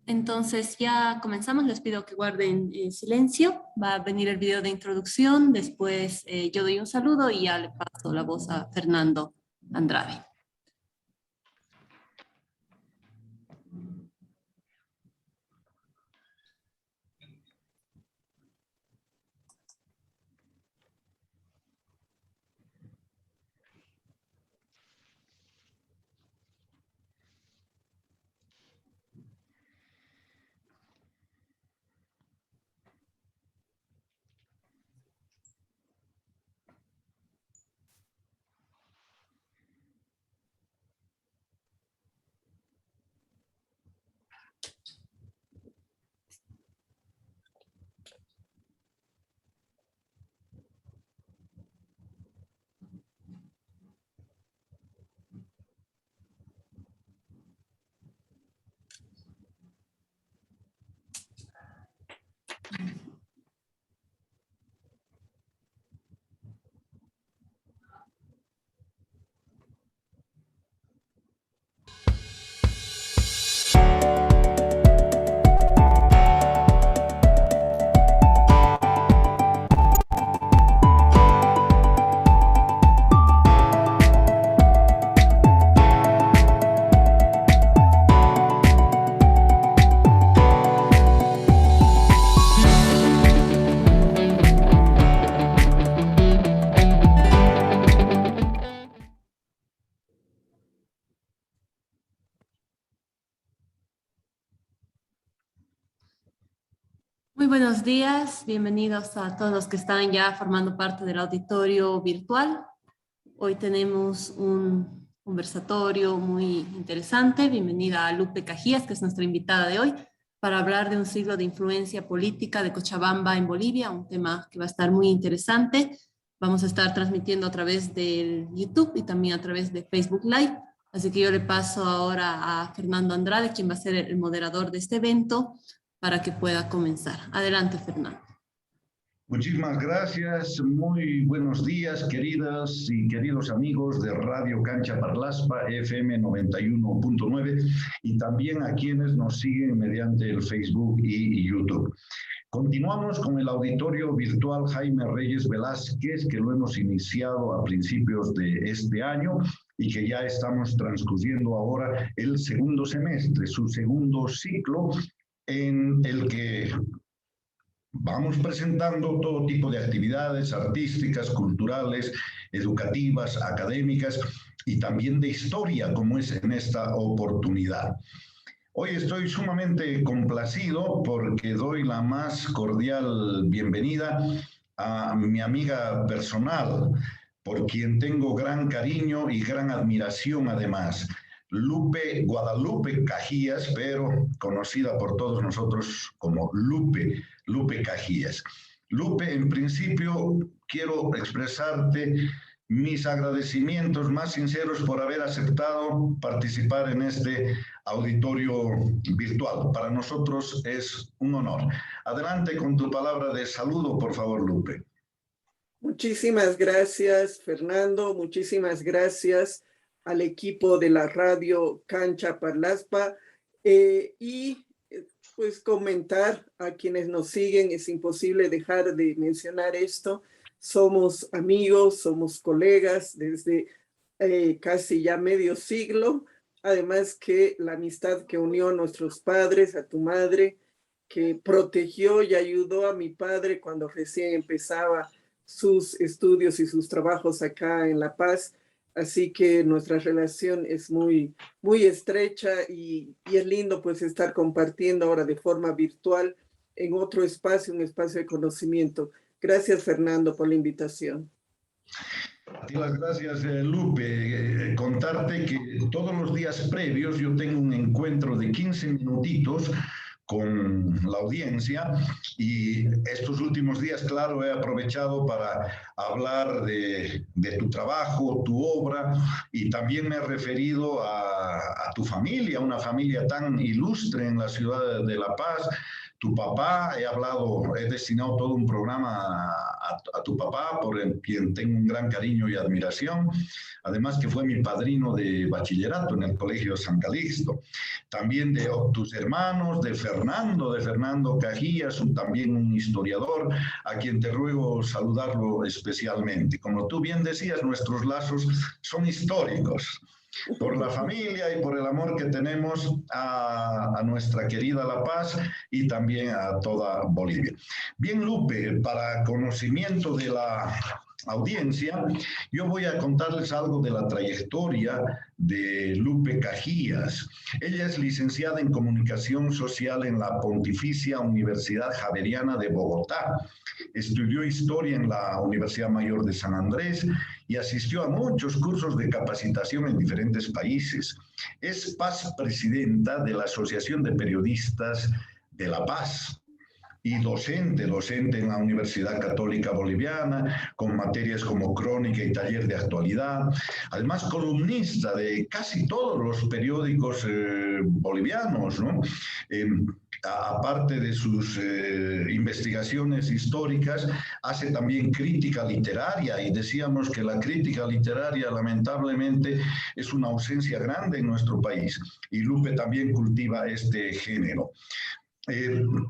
Entonces ya comenzamos, les pido que guarden silencio. Va a venir el video de introducción, después yo doy un saludo y ya le paso la voz a Fernando Andrade. Muy buenos días, bienvenidos a todos los que están ya formando parte del auditorio virtual. Hoy tenemos un conversatorio muy interesante. Bienvenida a Lupe Cajías, que es nuestra invitada de hoy, para hablar de un siglo de influencia política de Cochabamba en Bolivia, un tema que va a estar muy interesante. Vamos a estar transmitiendo a través del YouTube y también a través de Facebook Live. Así que yo le paso ahora a Fernando Andrade, quien va a ser el moderador de este evento, para que pueda comenzar. Adelante, Fernando. Muchísimas gracias. Muy buenos días, queridas y queridos amigos de Radio Cancha Parlaspa, FM 91.9, y también a quienes nos siguen mediante el Facebook y YouTube. Continuamos con el auditorio virtual Jaime Reyes Velázquez, que lo hemos iniciado a principios de este año y que ya estamos transcurriendo ahora el segundo semestre, su segundo ciclo, en el que vamos presentando todo tipo de actividades artísticas, culturales, educativas, académicas y también de historia, como es en esta oportunidad. Hoy estoy sumamente complacido porque doy la más cordial bienvenida a mi amiga personal, por quien tengo gran cariño y gran admiración además. Lupe Guadalupe Cajías, pero conocida por todos nosotros como Lupe Cajías. Lupe, en principio quiero expresarte mis agradecimientos más sinceros por haber aceptado participar en este auditorio virtual. Para nosotros es un honor. Adelante con tu palabra de saludo, por favor, Lupe. Muchísimas gracias, Fernando. Muchísimas gracias al equipo de la radio Cancha Parlaspa pues comentar a quienes nos siguen, es imposible dejar de mencionar esto. Somos amigos, somos colegas desde casi ya medio siglo, además que la amistad que unió a nuestros padres, a tu madre, que protegió y ayudó a mi padre cuando recién empezaba sus estudios y sus trabajos acá en La Paz. Así que nuestra relación es muy estrecha y es lindo pues estar compartiendo ahora de forma virtual en otro espacio, un espacio de conocimiento. Gracias, Fernando, por la invitación. A ti las gracias, Lupe. Contarte que todos los días previos yo tengo un encuentro de 15 minutitos con la audiencia y estos últimos días, claro, he aprovechado para hablar de tu trabajo, tu obra, y también me he referido a tu familia, una familia tan ilustre en la ciudad de La Paz, Tu papá, he destinado todo un programa a tu papá, por quien tengo un gran cariño y admiración, además que fue mi padrino de bachillerato en el Colegio San Calixto. También de tus hermanos, de Fernando Cajías, también un historiador, a quien te ruego saludarlo especialmente. Como tú bien decías, nuestros lazos son históricos, por la familia y por el amor que tenemos a nuestra querida La Paz y también a toda Bolivia. Bien, Lupe, para conocimiento de la audiencia, yo voy a contarles algo de la trayectoria de Lupe Cajías. Ella es licenciada en Comunicación Social en la Pontificia Universidad Javeriana de Bogotá. Estudió Historia en la Universidad Mayor de San Andrés y asistió a muchos cursos de capacitación en diferentes países. Es Paz presidenta de la Asociación de Periodistas de La Paz y docente en la Universidad Católica Boliviana, con materias como crónica y taller de actualidad. Además, columnista de casi todos los periódicos bolivianos, ¿no? Aparte de sus investigaciones históricas, hace también crítica literaria, y decíamos que la crítica literaria lamentablemente es una ausencia grande en nuestro país, y Lupe también cultiva este género.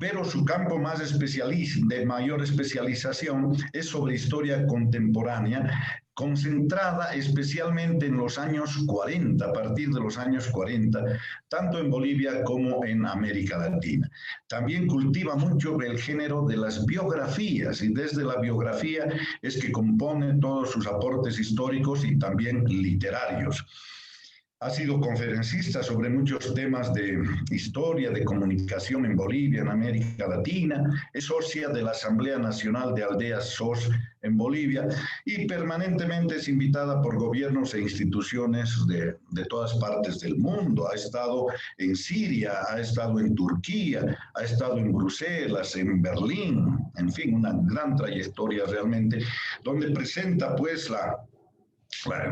Pero su campo de mayor especialización es sobre historia contemporánea, concentrada especialmente en los años 40, a partir de los años 40, tanto en Bolivia como en América Latina. También cultiva mucho el género de las biografías, y desde la biografía es que compone todos sus aportes históricos y también literarios. Ha sido conferencista sobre muchos temas de historia, de comunicación en Bolivia, en América Latina. Es socia de la Asamblea Nacional de Aldeas SOS en Bolivia y permanentemente es invitada por gobiernos e instituciones de todas partes del mundo. Ha estado en Siria, ha estado en Turquía, ha estado en Bruselas, en Berlín, en fin, una gran trayectoria realmente, donde presenta pues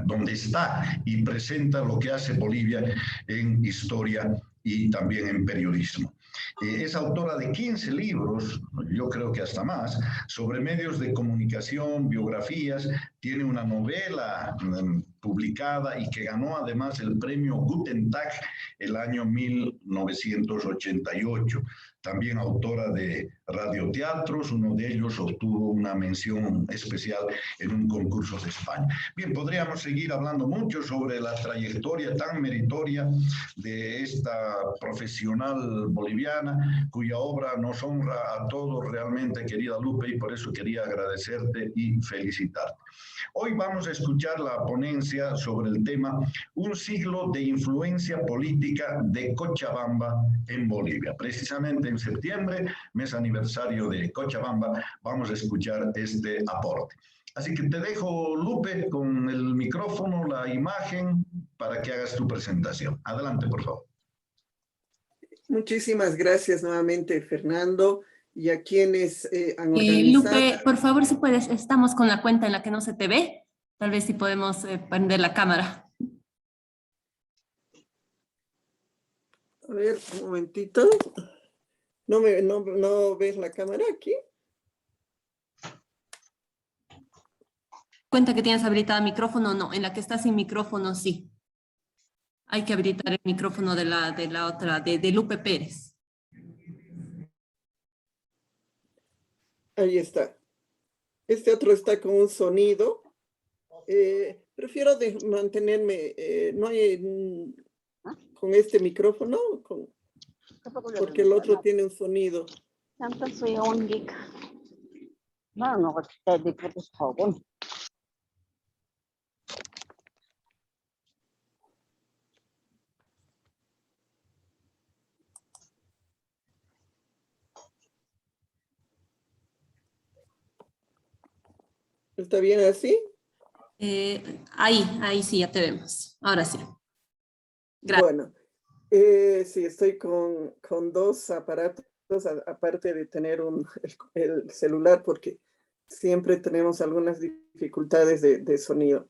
donde está y presenta lo que hace Bolivia en historia y también en periodismo. Es autora de 15 libros, yo creo que hasta más, sobre medios de comunicación, biografías. Tiene una novela publicada y que ganó además el premio Guten Tag el año 1988. También autora de radioteatros, uno de ellos obtuvo una mención especial en un concurso de España. Bien, podríamos seguir hablando mucho sobre la trayectoria tan meritoria de esta profesional boliviana, cuya obra nos honra a todos realmente, querida Lupe, y por eso quería agradecerte y felicitarte. Hoy vamos a escuchar la ponencia sobre el tema Un siglo de influencia política de Cochabamba en Bolivia. Precisamente en septiembre, mes aniversario de Cochabamba, vamos a escuchar este aporte. Así que te dejo, Lupe, con el micrófono, la imagen, para que hagas tu presentación. Adelante, por favor. Muchísimas gracias nuevamente, Fernando, y a quienes han organizado. Lupe, por favor, si puedes, estamos con la cuenta en la que no se te ve. Tal vez si podemos prender la cámara. A ver, un momentito. ¿No ves la cámara aquí? Cuenta que tienes habilitado el micrófono, no. En la que está sin micrófono, sí. Hay que habilitar el micrófono de la otra, de Lupe Pérez. Ahí está. Este otro está con un sonido. Prefiero mantenerme, no hay con este micrófono, porque el otro tiene un sonido. ¿Está bien así? Ahí sí, ya te vemos. Ahora sí. Gracias. Bueno, sí, estoy con dos aparatos, aparte de tener el celular, porque siempre tenemos algunas dificultades de sonido.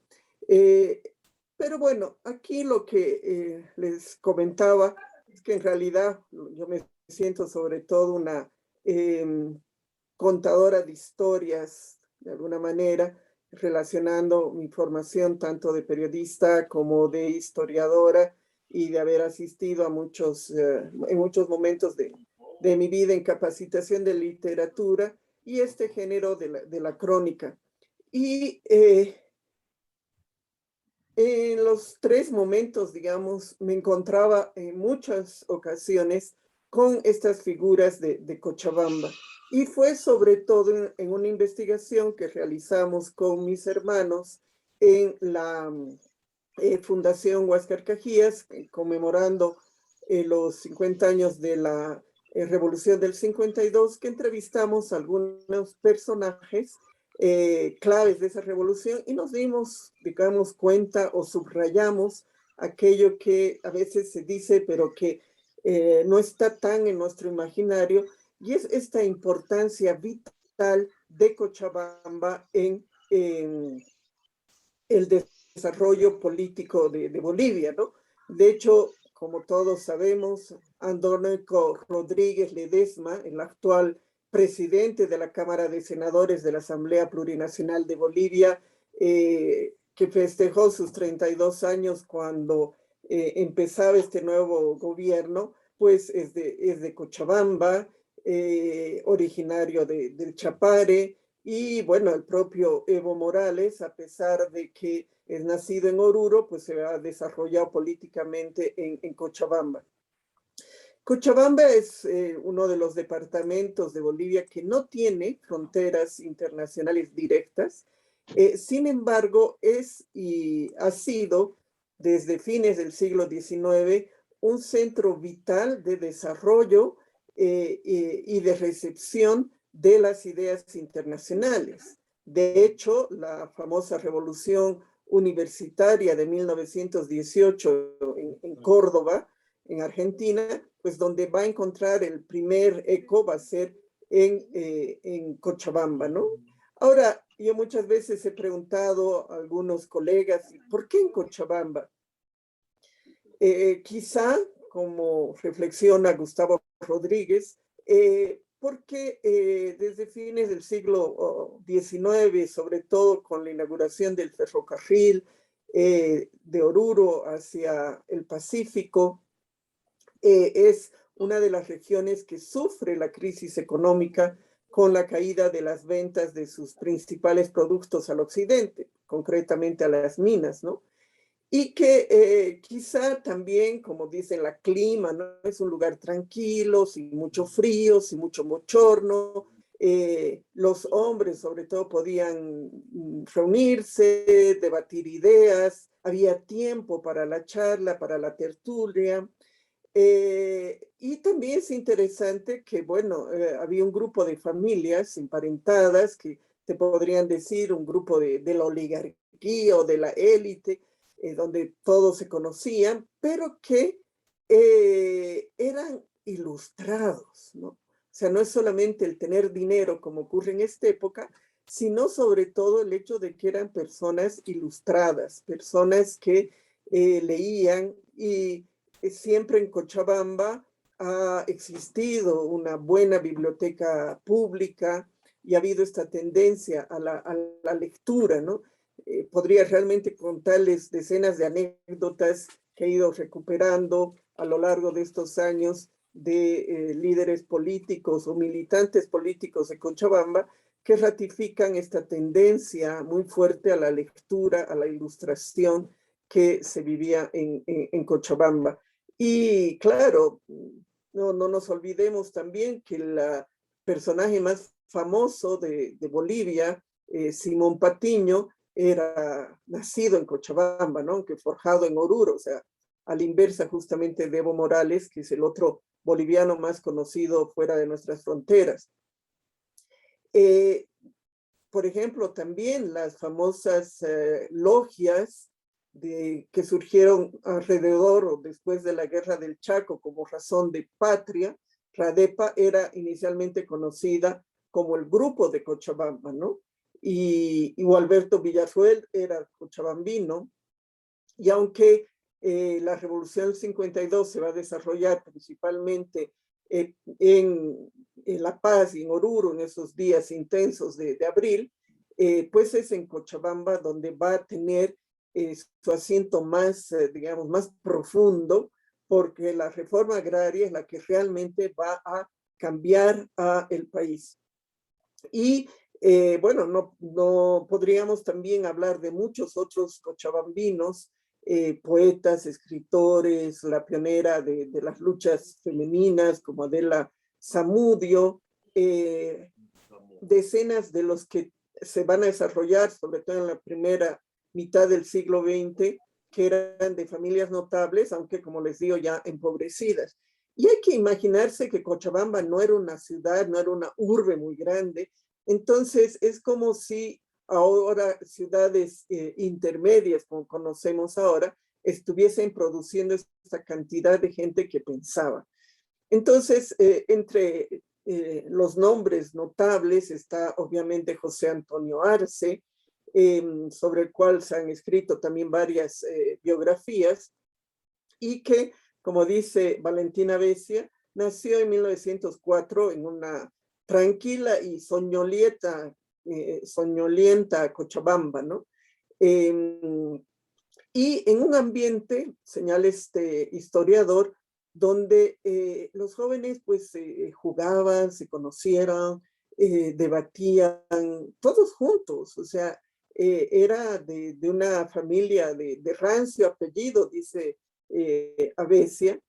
Pero bueno, aquí lo que les comentaba es que en realidad yo me siento sobre todo una contadora de historias, de alguna manera, relacionando mi formación tanto de periodista como de historiadora y de haber asistido a en muchos momentos de mi vida en capacitación de literatura y este género de la crónica. Y en los tres momentos, digamos, me encontraba en muchas ocasiones con estas figuras de Cochabamba. Y fue sobre todo en una investigación que realizamos con mis hermanos en la Fundación Huáscar Cajías, conmemorando los 50 años de la Revolución del 52, que entrevistamos a algunos personajes claves de esa revolución y nos dimos, digamos, cuenta o subrayamos aquello que a veces se dice, pero que no está tan en nuestro imaginario, y es esta importancia vital de Cochabamba en el desarrollo político de Bolivia, ¿no? De hecho, como todos sabemos, Andrónico Rodríguez Ledesma, el actual presidente de la Cámara de Senadores de la Asamblea Plurinacional de Bolivia, que festejó sus 32 años cuando empezaba este nuevo gobierno, pues es de Cochabamba, originario del Chapare, y bueno, el propio Evo Morales, a pesar de que es nacido en Oruro, pues se ha desarrollado políticamente en Cochabamba. Cochabamba es uno de los departamentos de Bolivia que no tiene fronteras internacionales directas. Sin embargo, es y ha sido desde fines del siglo XIX un centro vital de desarrollo y de recepción de las ideas internacionales. De hecho, la famosa revolución universitaria de 1918 en Córdoba, en Argentina, pues donde va a encontrar el primer eco va a ser en Cochabamba, ¿no? Ahora, yo muchas veces he preguntado a algunos colegas, ¿por qué en Cochabamba? Quizá, como reflexiona Gustavo Rodríguez, porque desde fines del siglo XIX, sobre todo con la inauguración del ferrocarril de Oruro hacia el Pacífico, es una de las regiones que sufre la crisis económica con la caída de las ventas de sus principales productos al occidente, concretamente a las minas, ¿no? Y que quizá también, como dicen, la clima, ¿no? Es un lugar tranquilo, sin mucho frío, sin mucho bochorno. Los hombres, sobre todo, podían reunirse, debatir ideas, había tiempo para la charla, para la tertulia. Y también es interesante que, bueno, había un grupo de familias emparentadas que te podrían decir un grupo de la oligarquía o de la élite, donde todos se conocían, pero que eran ilustrados, ¿no? O sea, no es solamente el tener dinero como ocurre en esta época, sino sobre todo el hecho de que eran personas ilustradas, personas que leían y siempre en Cochabamba ha existido una buena biblioteca pública y ha habido esta tendencia a la lectura, ¿no? Podría realmente contarles decenas de anécdotas que he ido recuperando a lo largo de estos años de líderes políticos o militantes políticos de Cochabamba que ratifican esta tendencia muy fuerte a la lectura, a la ilustración que se vivía en Cochabamba. Y claro, no nos olvidemos también que el personaje más famoso de Bolivia, Simón Patiño, era nacido en Cochabamba, ¿no? Aunque forjado en Oruro, o sea, a la inversa justamente de Evo Morales, que es el otro boliviano más conocido fuera de nuestras fronteras. Por ejemplo, también las famosas logias que surgieron alrededor o después de la Guerra del Chaco como razón de patria, RADEPA era inicialmente conocida como el Grupo de Cochabamba, ¿no? Y Alberto Villaruel era cochabambino, y aunque la Revolución del 52 se va a desarrollar principalmente en La Paz y en Oruro, en esos días intensos de abril, pues es en Cochabamba donde va a tener su asiento más, digamos, más profundo, porque la reforma agraria es la que realmente va a cambiar a el país. Y bueno, no podríamos también hablar de muchos otros cochabambinos, poetas, escritores, la pionera de las luchas femeninas como Adela Zamudio, decenas de los que se van a desarrollar, sobre todo en la primera mitad del siglo XX, que eran de familias notables, aunque como les digo ya empobrecidas. Y hay que imaginarse que Cochabamba no era una ciudad, no era una urbe muy grande, entonces es como si ahora ciudades intermedias, como conocemos ahora, estuviesen produciendo esta cantidad de gente que pensaba. Entonces, entre los nombres notables está obviamente José Antonio Arce, sobre el cual se han escrito también varias biografías, y que, como dice Valentina Besia, nació en 1904 en una tranquila y soñolienta Cochabamba, ¿no? Y en un ambiente, señala este historiador, donde los jóvenes pues jugaban, se conocieron, debatían, todos juntos, o sea, era de una familia de rancio apellido, dice Avesia,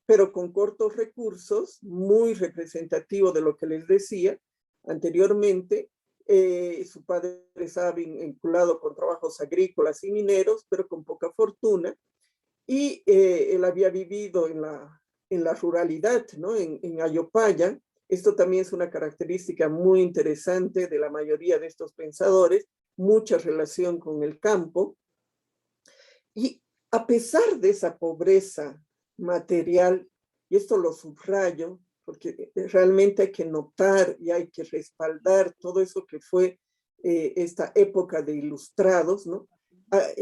pero con cortos recursos, muy representativo de lo que les decía anteriormente. Su padre estaba vinculado con trabajos agrícolas y mineros, pero con poca fortuna, y él había vivido en la ruralidad, ¿no? En Ayopaya. Esto también es una característica muy interesante de la mayoría de estos pensadores, mucha relación con el campo. Y a pesar de esa pobreza material, y esto lo subrayo, porque realmente hay que notar y hay que respaldar todo eso que fue esta época de ilustrados, ¿no?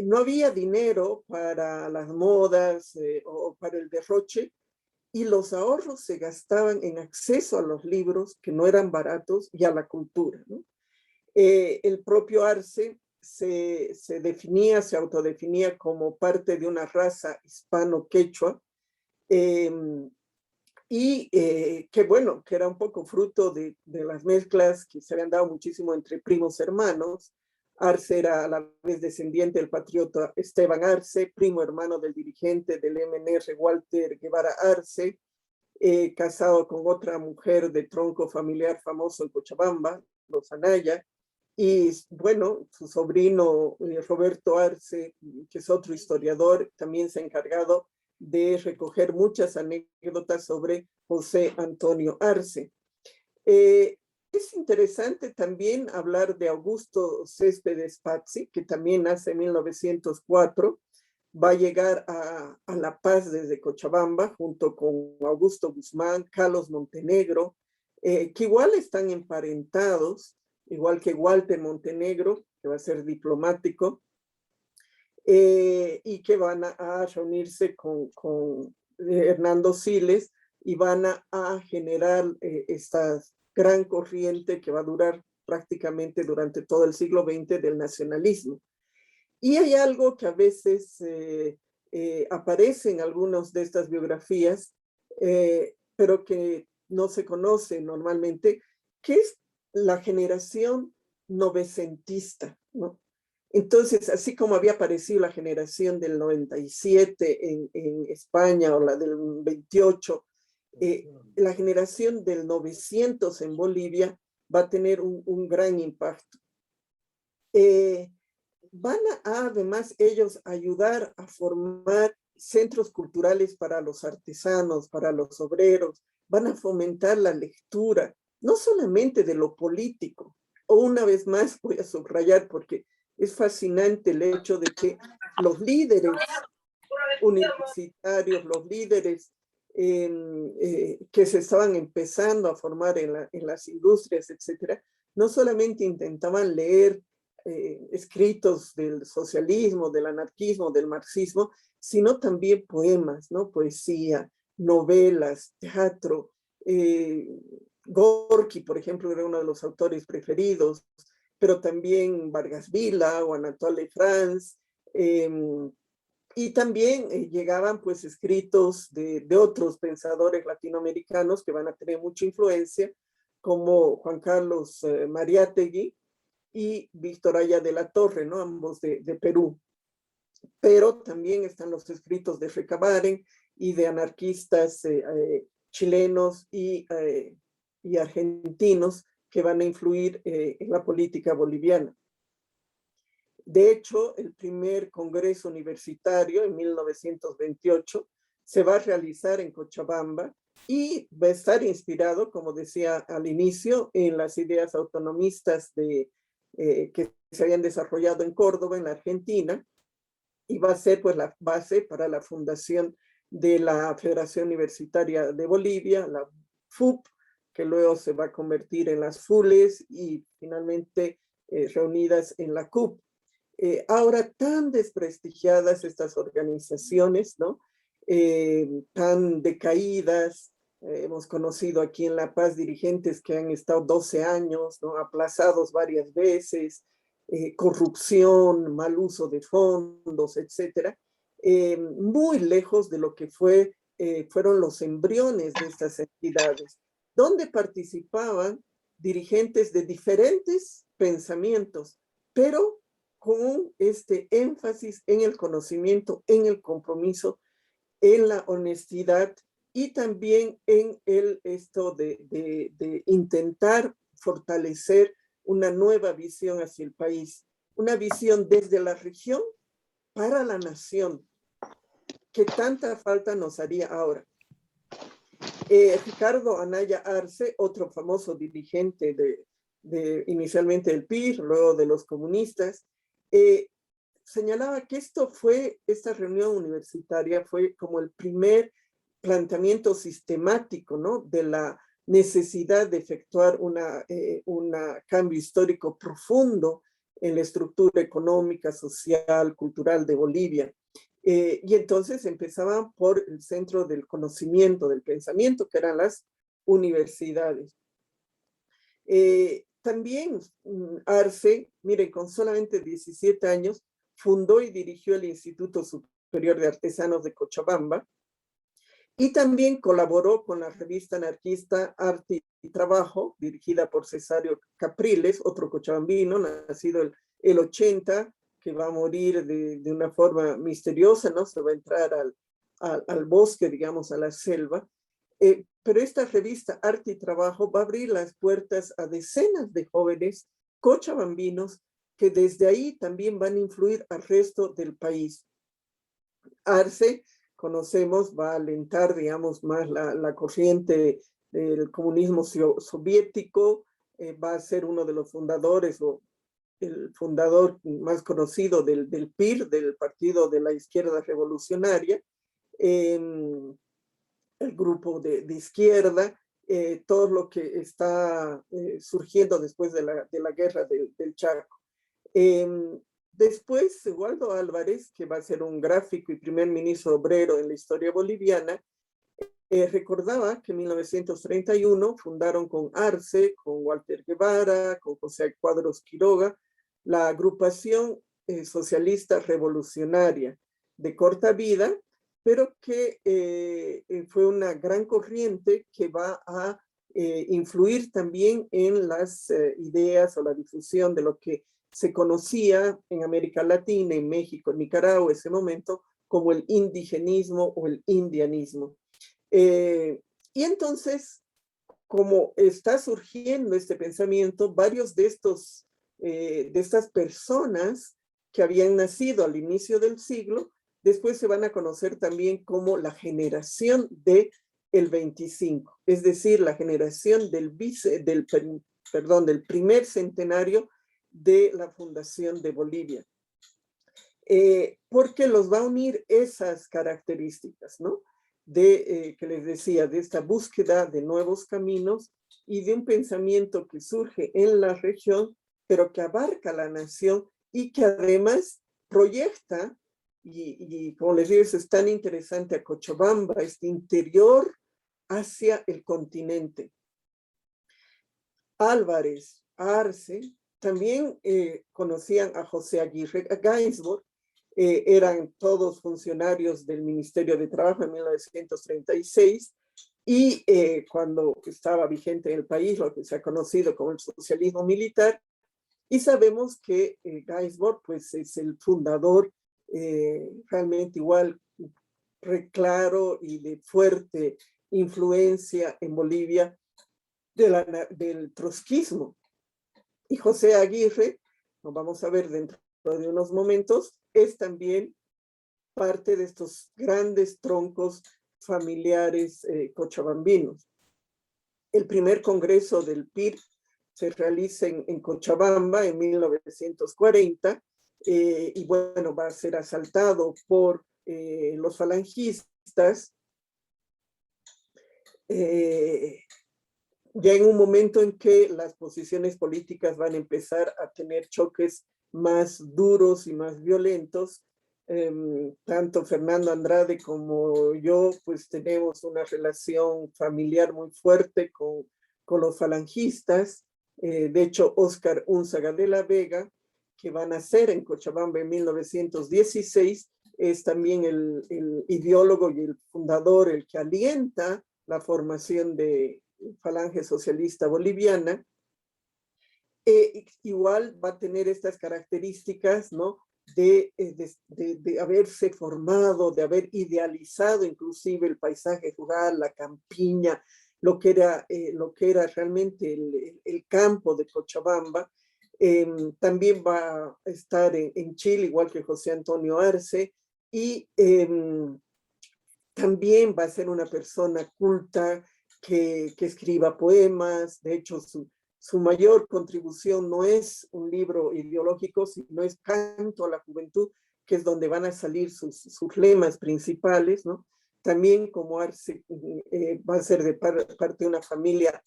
No había dinero para las modas o para el derroche, y los ahorros se gastaban en acceso a los libros que no eran baratos y a la cultura, ¿no? El propio Arce se autodefinía como parte de una raza hispano-quechua, y que bueno, que era un poco fruto de las mezclas que se habían dado muchísimo entre primos hermanos. Arce era a la vez descendiente del patriota Esteban Arce, primo hermano del dirigente del MNR Walter Guevara Arce, casado con otra mujer de tronco familiar famoso en Cochabamba, los Anaya, y bueno, su sobrino Roberto Arce, que es otro historiador, también se ha encargado de recoger muchas anécdotas sobre José Antonio Arce. Es interesante también hablar de Augusto Céspedes Pazzi, que también nace en 1904, va a llegar a La Paz desde Cochabamba, junto con Augusto Guzmán, Carlos Montenegro, que igual están emparentados, igual que Walter Montenegro, que va a ser diplomático, y que van a reunirse con Hernando Siles y van a generar esta gran corriente que va a durar prácticamente durante todo el siglo XX del nacionalismo. Y hay algo que a veces aparece en algunas de estas biografías, pero que no se conoce normalmente, que es la generación novecentista, ¿no? Entonces, así como había aparecido la generación del 97 en España o la del 28, la generación del 900 en Bolivia va a tener un gran impacto. Van a además ellos ayudar a formar centros culturales para los artesanos, para los obreros, van a fomentar la lectura, no solamente de lo político, o una vez más voy a subrayar porque es fascinante el hecho de que los líderes universitarios, los líderes que se estaban empezando a formar en las industrias, etcétera, no solamente intentaban leer escritos del socialismo, del anarquismo, del marxismo, sino también poemas, ¿no? Poesía, novelas, teatro, Gorky, por ejemplo, era uno de los autores preferidos, pero también Vargas Vila o Anatole France, y también llegaban pues escritos de otros pensadores latinoamericanos que van a tener mucha influencia, como Juan Carlos Mariátegui y Víctor Aya de la Torre, ¿no? Ambos de Perú. Pero también están los escritos de Recabarren y de anarquistas chilenos y argentinos que van a influir en la política boliviana. De hecho, el primer congreso universitario en 1928 se va a realizar en Cochabamba y va a estar inspirado, como decía al inicio, en las ideas autonomistas que se habían desarrollado en Córdoba, en la Argentina, y va a ser pues la base para la fundación de la Federación Universitaria de Bolivia, la FUP, que luego se va a convertir en las FULES y finalmente reunidas en la CUP. Ahora tan desprestigiadas estas organizaciones, ¿no? Tan decaídas, hemos conocido aquí en La Paz dirigentes que han estado 12 años, ¿no? Aplazados varias veces, corrupción, mal uso de fondos, etcétera, muy lejos de lo que fueron los embriones de estas entidades, donde participaban dirigentes de diferentes pensamientos, pero con este énfasis en el conocimiento, en el compromiso, en la honestidad y también en esto de intentar fortalecer una nueva visión hacia el país, una visión desde la región para la nación, que tanta falta nos haría ahora. Ricardo Anaya Arce, otro famoso dirigente inicialmente del PIR, luego de los comunistas, señalaba que esta reunión universitaria fue como el primer planteamiento sistemático, ¿no? De la necesidad de efectuar un cambio histórico profundo en la estructura económica, social, cultural de Bolivia. Y entonces empezaban por el centro del conocimiento, del pensamiento, que eran las universidades. También Arce, miren, con solamente 17 años, fundó y dirigió el Instituto Superior de Artesanos de Cochabamba, y también colaboró con la revista anarquista Arte y Trabajo, dirigida por Cesario Capriles, otro cochabambino, nacido el 80, que va a morir de una forma misteriosa, ¿no? Se va a entrar al bosque, digamos, a la selva. Pero esta revista Arte y Trabajo va a abrir las puertas a decenas de jóvenes cochabambinos que desde ahí también van a influir al resto del país. Arce, conocemos, va a alentar, digamos, más la corriente del comunismo soviético, va a ser uno de los fundadores o el fundador más conocido del PIR, del Partido de la Izquierda Revolucionaria, el grupo de izquierda, todo lo que está surgiendo después de la guerra del Chaco. Después, Waldo Álvarez, que va a ser un gráfico y primer ministro obrero en la historia boliviana, recordaba que en 1931 fundaron con Arce, con Walter Guevara, con José Cuadros Quiroga, la agrupación socialista revolucionaria de corta vida, pero que fue una gran corriente que va a influir también en las ideas o la difusión de lo que se conocía en América Latina, en México, en Nicaragua, en ese momento, como el indigenismo o el indianismo. Y entonces, como está surgiendo este pensamiento, varios de estas personas que habían nacido al inicio del siglo, después se van a conocer también como la generación del 25, es decir, la generación del primer centenario de la fundación de Bolivia. Porque los va a unir esas características, ¿no? Que les decía, de esta búsqueda de nuevos caminos y de un pensamiento que surge en la región, pero que abarca la nación y que además proyecta, y como les digo, eso es tan interesante a Cochabamba, este interior hacia el continente. Álvarez, Arce, también conocían a José Aguirre Gainsbourg, eran todos funcionarios del Ministerio de Trabajo en 1936, y cuando estaba vigente en el país lo que se ha conocido como el socialismo militar, y sabemos que Gainsbourg pues, es el fundador realmente igual claro y de fuerte influencia en Bolivia del trotskismo. Y José Aguirre, lo vamos a ver dentro de unos momentos, es también parte de estos grandes troncos familiares cochabambinos. El primer congreso del PIR se realiza en Cochabamba en 1940 y bueno, va a ser asaltado por los falangistas. Ya en un momento en que las posiciones políticas van a empezar a tener choques más duros y más violentos, tanto Fernando Andrade como yo, pues tenemos una relación familiar muy fuerte con los falangistas. De hecho, Óscar Únzaga de la Vega, que va a nacer en Cochabamba en 1916, es también el ideólogo y el fundador, el que alienta la formación de Falange Socialista Boliviana. Igual va a tener estas características, ¿no? de haberse formado, de haber idealizado inclusive el paisaje rural, la campiña, lo que era realmente el campo de Cochabamba. También va a estar en Chile, igual que José Antonio Arce, y también va a ser una persona culta que escriba poemas. De hecho, su mayor contribución no es un libro ideológico, sino es Canto a la Juventud, que es donde van a salir sus lemas principales, ¿no? También como Arce va a ser de parte de una familia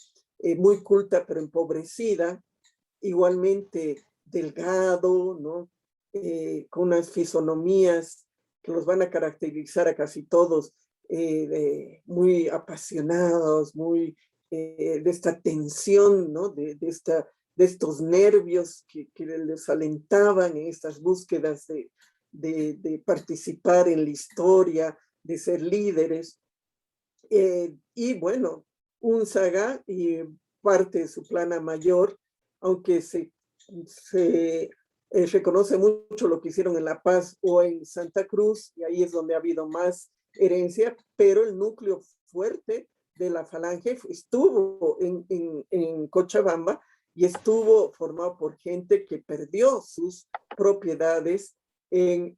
muy culta, pero empobrecida, igualmente delgado, ¿no? Con unas fisonomías que los van a caracterizar a casi todos, muy apasionados, muy de esta tensión, ¿no? de estos nervios que les alentaban en estas búsquedas de participar en la historia, de ser líderes. Y bueno, Únzaga y parte de su plana mayor, aunque se reconoce mucho lo que hicieron en La Paz o en Santa Cruz, y ahí es donde ha habido más herencia, pero el núcleo fuerte de la Falange estuvo en Cochabamba y estuvo formado por gente que perdió sus propiedades en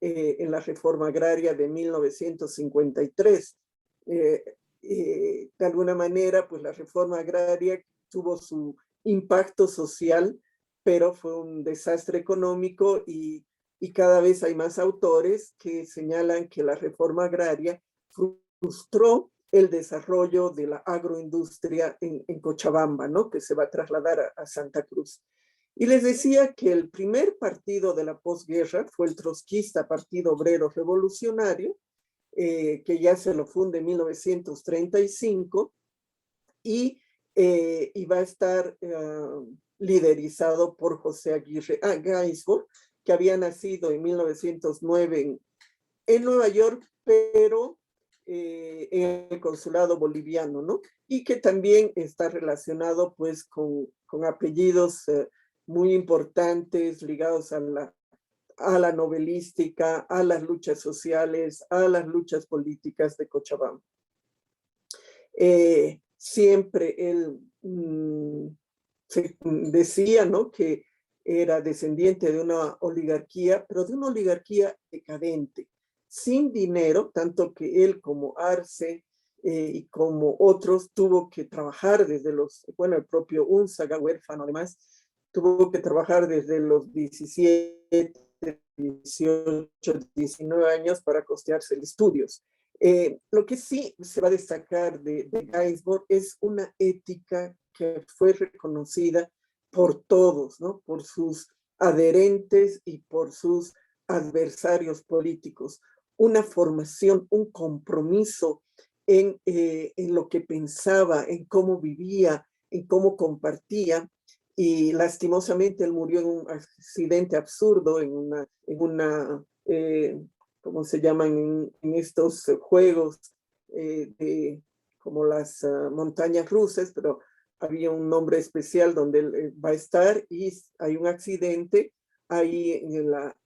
la reforma agraria de 1953. De alguna manera, pues la reforma agraria tuvo su impacto social, pero fue un desastre económico y cada vez hay más autores que señalan que la reforma agraria frustró el desarrollo de la agroindustria en Cochabamba, ¿no? Que se va a trasladar a Santa Cruz. Y les decía que el primer partido de la posguerra fue el trotskista Partido Obrero Revolucionario, que ya se lo funde en 1935, y va a estar liderizado por José Aguirre Gainsbourg, que había nacido en 1909 en Nueva York, pero en el consulado boliviano, ¿no? Y que también está relacionado pues con apellidos muy importantes ligados a la novelística, a las luchas sociales, a las luchas políticas de Cochabamba. Siempre él se decía, ¿no? que era descendiente de una oligarquía, pero de una oligarquía decadente, sin dinero, tanto que él como Arce y como otros tuvo que trabajar desde el propio Únzaga, huérfano además, tuvo que trabajar desde los 17, 18, 19 años para costearse estudios. Lo que sí se va a destacar de Gainsbourg es una ética que fue reconocida por todos, ¿no? Por sus adherentes y por sus adversarios políticos. Una formación, un compromiso en lo que pensaba, en cómo vivía, en cómo compartía. Y lastimosamente él murió en un accidente absurdo, ¿cómo se llaman? En estos juegos como las montañas rusas, pero había un nombre especial donde él va a estar y hay un accidente ahí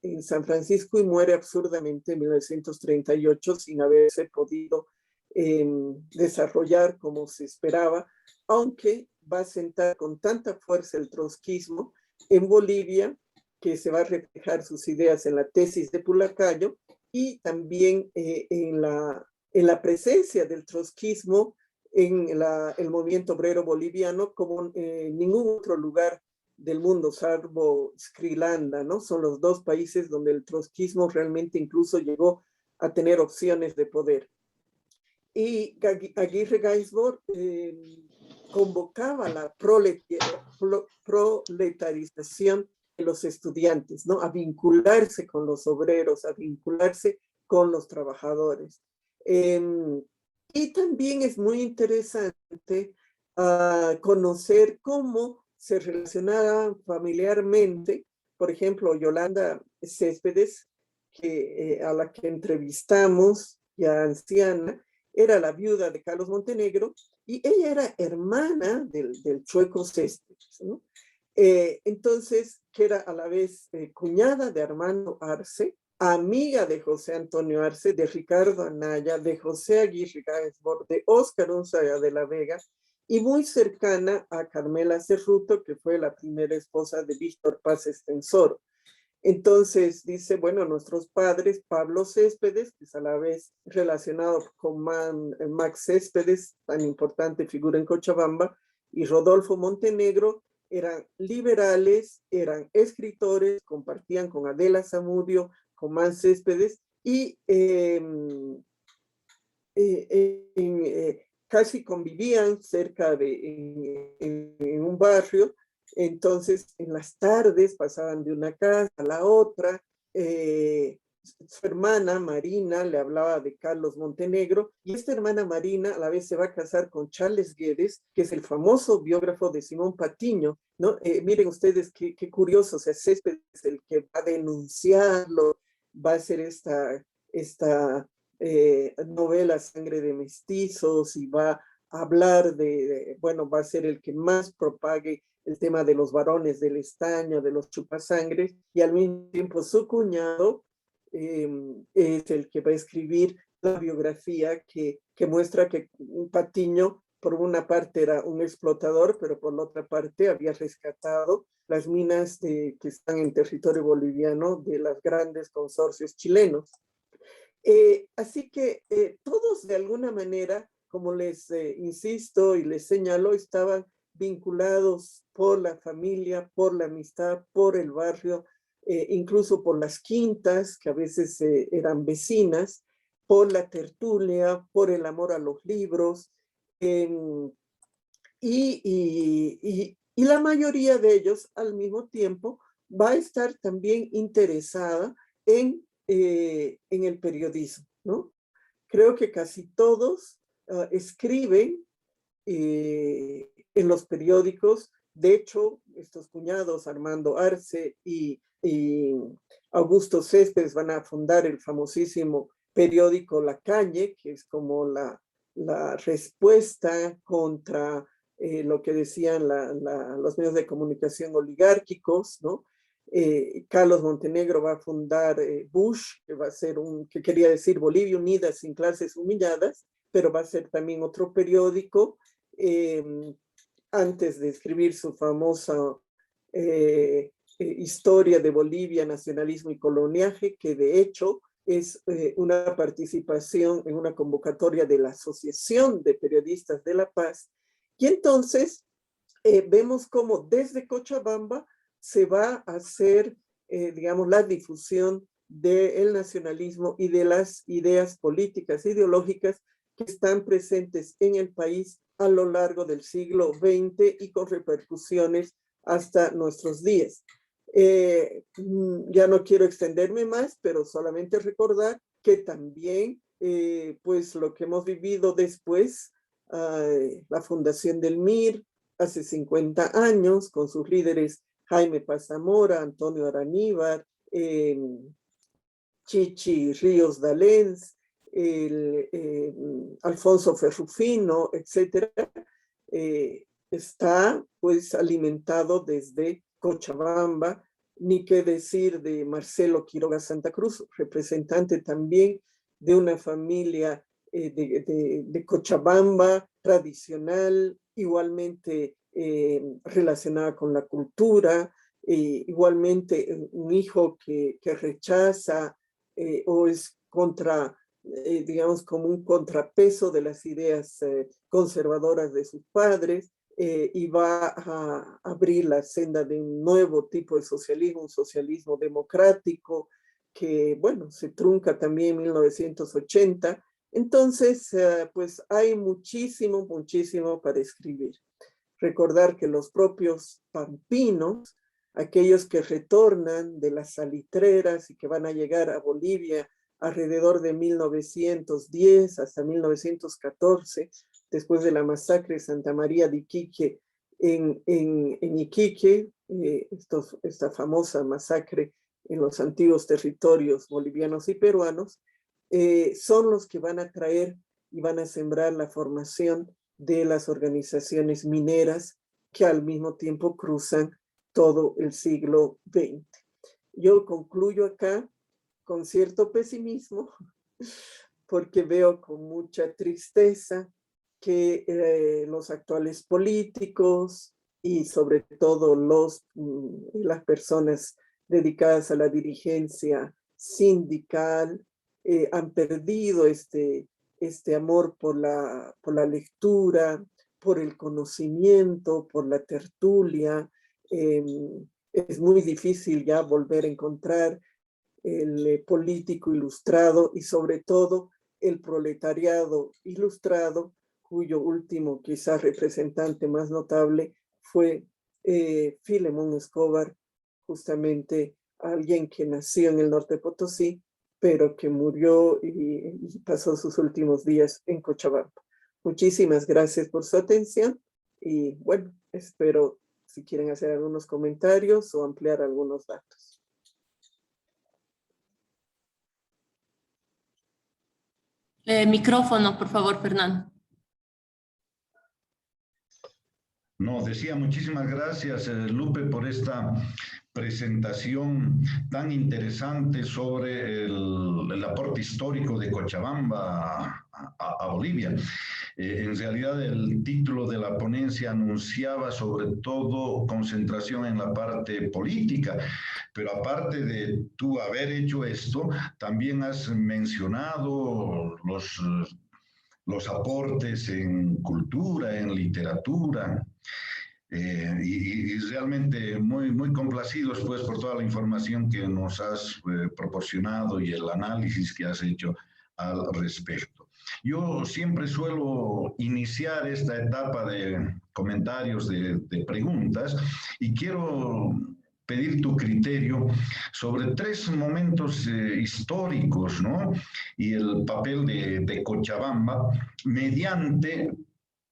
en San Francisco y muere absurdamente en 1938 sin haberse podido desarrollar como se esperaba, aunque va a sentar con tanta fuerza el trotskismo en Bolivia que se va a reflejar sus ideas en la tesis de Pulacayo y también en la presencia del trotskismo en el movimiento obrero boliviano como en ningún otro lugar del mundo, salvo Sri Lanka, ¿no? Son los dos países donde el trotskismo realmente incluso llegó a tener opciones de poder. Y Aguirre Gainsbourg convocaba la proletarización de los estudiantes, ¿no? A vincularse con los obreros, a vincularse con los trabajadores. Y también es muy interesante conocer cómo se relacionaban familiarmente, por ejemplo, Yolanda Céspedes, a la que entrevistamos, ya anciana, era la viuda de Carlos Montenegro y ella era hermana del Chueco Céspedes, ¿no? Entonces, que era a la vez cuñada de Armando Arce, amiga de José Antonio Arce, de Ricardo Anaya, de José Aguirre Gainsbourg, de Óscar Unzaga de la Vega, y muy cercana a Carmela Cerruto, que fue la primera esposa de Víctor Paz Estenssoro. Entonces dice, bueno, nuestros padres, Pablo Céspedes, que es a la vez relacionado con Max Céspedes, tan importante figura en Cochabamba, y Rodolfo Montenegro, eran liberales, eran escritores, compartían con Adela Zamudio, con Max Céspedes, y casi convivían cerca en un barrio. Entonces, en las tardes pasaban de una casa a la otra. Su hermana Marina le hablaba de Carlos Montenegro y esta hermana Marina a la vez se va a casar con Charles Guedes, que es el famoso biógrafo de Simón Patiño, ¿no? Miren ustedes qué curioso, o sea, Céspedes es el que va a denunciarlo, va a hacer esta novela Sangre de Mestizos y va a hablar bueno, va a ser el que más propague el tema de los varones del estaño, de los chupasangres, y al mismo tiempo su cuñado es el que va a escribir la biografía que muestra que Patiño, por una parte, era un explotador, pero por la otra parte había rescatado las minas que están en territorio boliviano de los grandes consorcios chilenos. Así que todos de alguna manera, como les insisto y les señalo, estaban vinculados por la familia, por la amistad, por el barrio, incluso por las quintas, que a veces eran vecinas, por la tertulia, por el amor a los libros, y la mayoría de ellos al mismo tiempo va a estar también interesada en el periodismo, ¿no? Creo que casi todos escriben en los periódicos. De hecho, estos cuñados, Armando Arce y Augusto Céspedes, van a fundar el famosísimo periódico La Calle, que es como la respuesta contra lo que decían los medios de comunicación oligárquicos, ¿no? Carlos Montenegro va a fundar Bush, que va a ser que quería decir Bolivia Unida sin clases humilladas, pero va a ser también otro periódico antes de escribir su famosa historia de Bolivia, nacionalismo y coloniaje, que de hecho es una participación en una convocatoria de la Asociación de Periodistas de La Paz. Y entonces vemos cómo desde Cochabamba se va a hacer, digamos, la difusión del nacionalismo y de las ideas políticas, ideológicas que están presentes en el país a lo largo del siglo XX y con repercusiones hasta nuestros días. Ya no quiero extenderme más, pero solamente recordar que también pues lo que hemos vivido después, la fundación del MIR hace 50 años, con sus líderes Jaime Paz Zamora, Antonio Araníbar, Chichi Ríos Dalens, Alfonso Ferrufino, etcétera, está pues alimentado desde Cochabamba, ni qué decir de Marcelo Quiroga Santa Cruz, representante también de una familia de Cochabamba tradicional, igualmente relacionada con la cultura, igualmente un hijo que rechaza o es contra, digamos, como un contrapeso de las ideas conservadoras de sus padres, y va a abrir la senda de un nuevo tipo de socialismo, un socialismo democrático, que, bueno, se trunca también en 1980. Entonces, pues hay muchísimo, muchísimo para escribir. Recordar que los propios pampinos, aquellos que retornan de las salitreras y que van a llegar a Bolivia alrededor de 1910 hasta 1914, después de la masacre de Santa María de Iquique en Iquique, esta famosa masacre en los antiguos territorios bolivianos y peruanos, son los que van a traer y van a sembrar la formación de las organizaciones mineras que al mismo tiempo cruzan todo el siglo XX. Yo concluyo acá con cierto pesimismo, porque veo con mucha tristeza que los actuales políticos y sobre todo las personas dedicadas a la dirigencia sindical han perdido este amor por la lectura, por el conocimiento, por la tertulia. Es muy difícil ya volver a encontrar el político ilustrado y sobre todo el proletariado ilustrado, cuyo último quizás representante más notable fue Filemón Escobar, justamente alguien que nació en el norte de Potosí, pero que murió y pasó sus últimos días en Cochabamba. Muchísimas gracias por su atención y bueno, espero si quieren hacer algunos comentarios o ampliar algunos datos. Micrófono, por favor, Fernando. No, decía muchísimas gracias, Lupe, por esta presentación tan interesante sobre el aporte histórico de Cochabamba a Bolivia. En realidad, el título de la ponencia anunciaba sobre todo concentración en la parte política, pero aparte de tú haber hecho esto, también has mencionado los aportes en cultura, en literatura, y realmente muy, muy complacidos pues por toda la información que nos has proporcionado y el análisis que has hecho al respecto. Yo siempre suelo iniciar esta etapa de comentarios, de preguntas, y quiero pedir tu criterio sobre tres momentos históricos, ¿no? Y el papel de Cochabamba mediante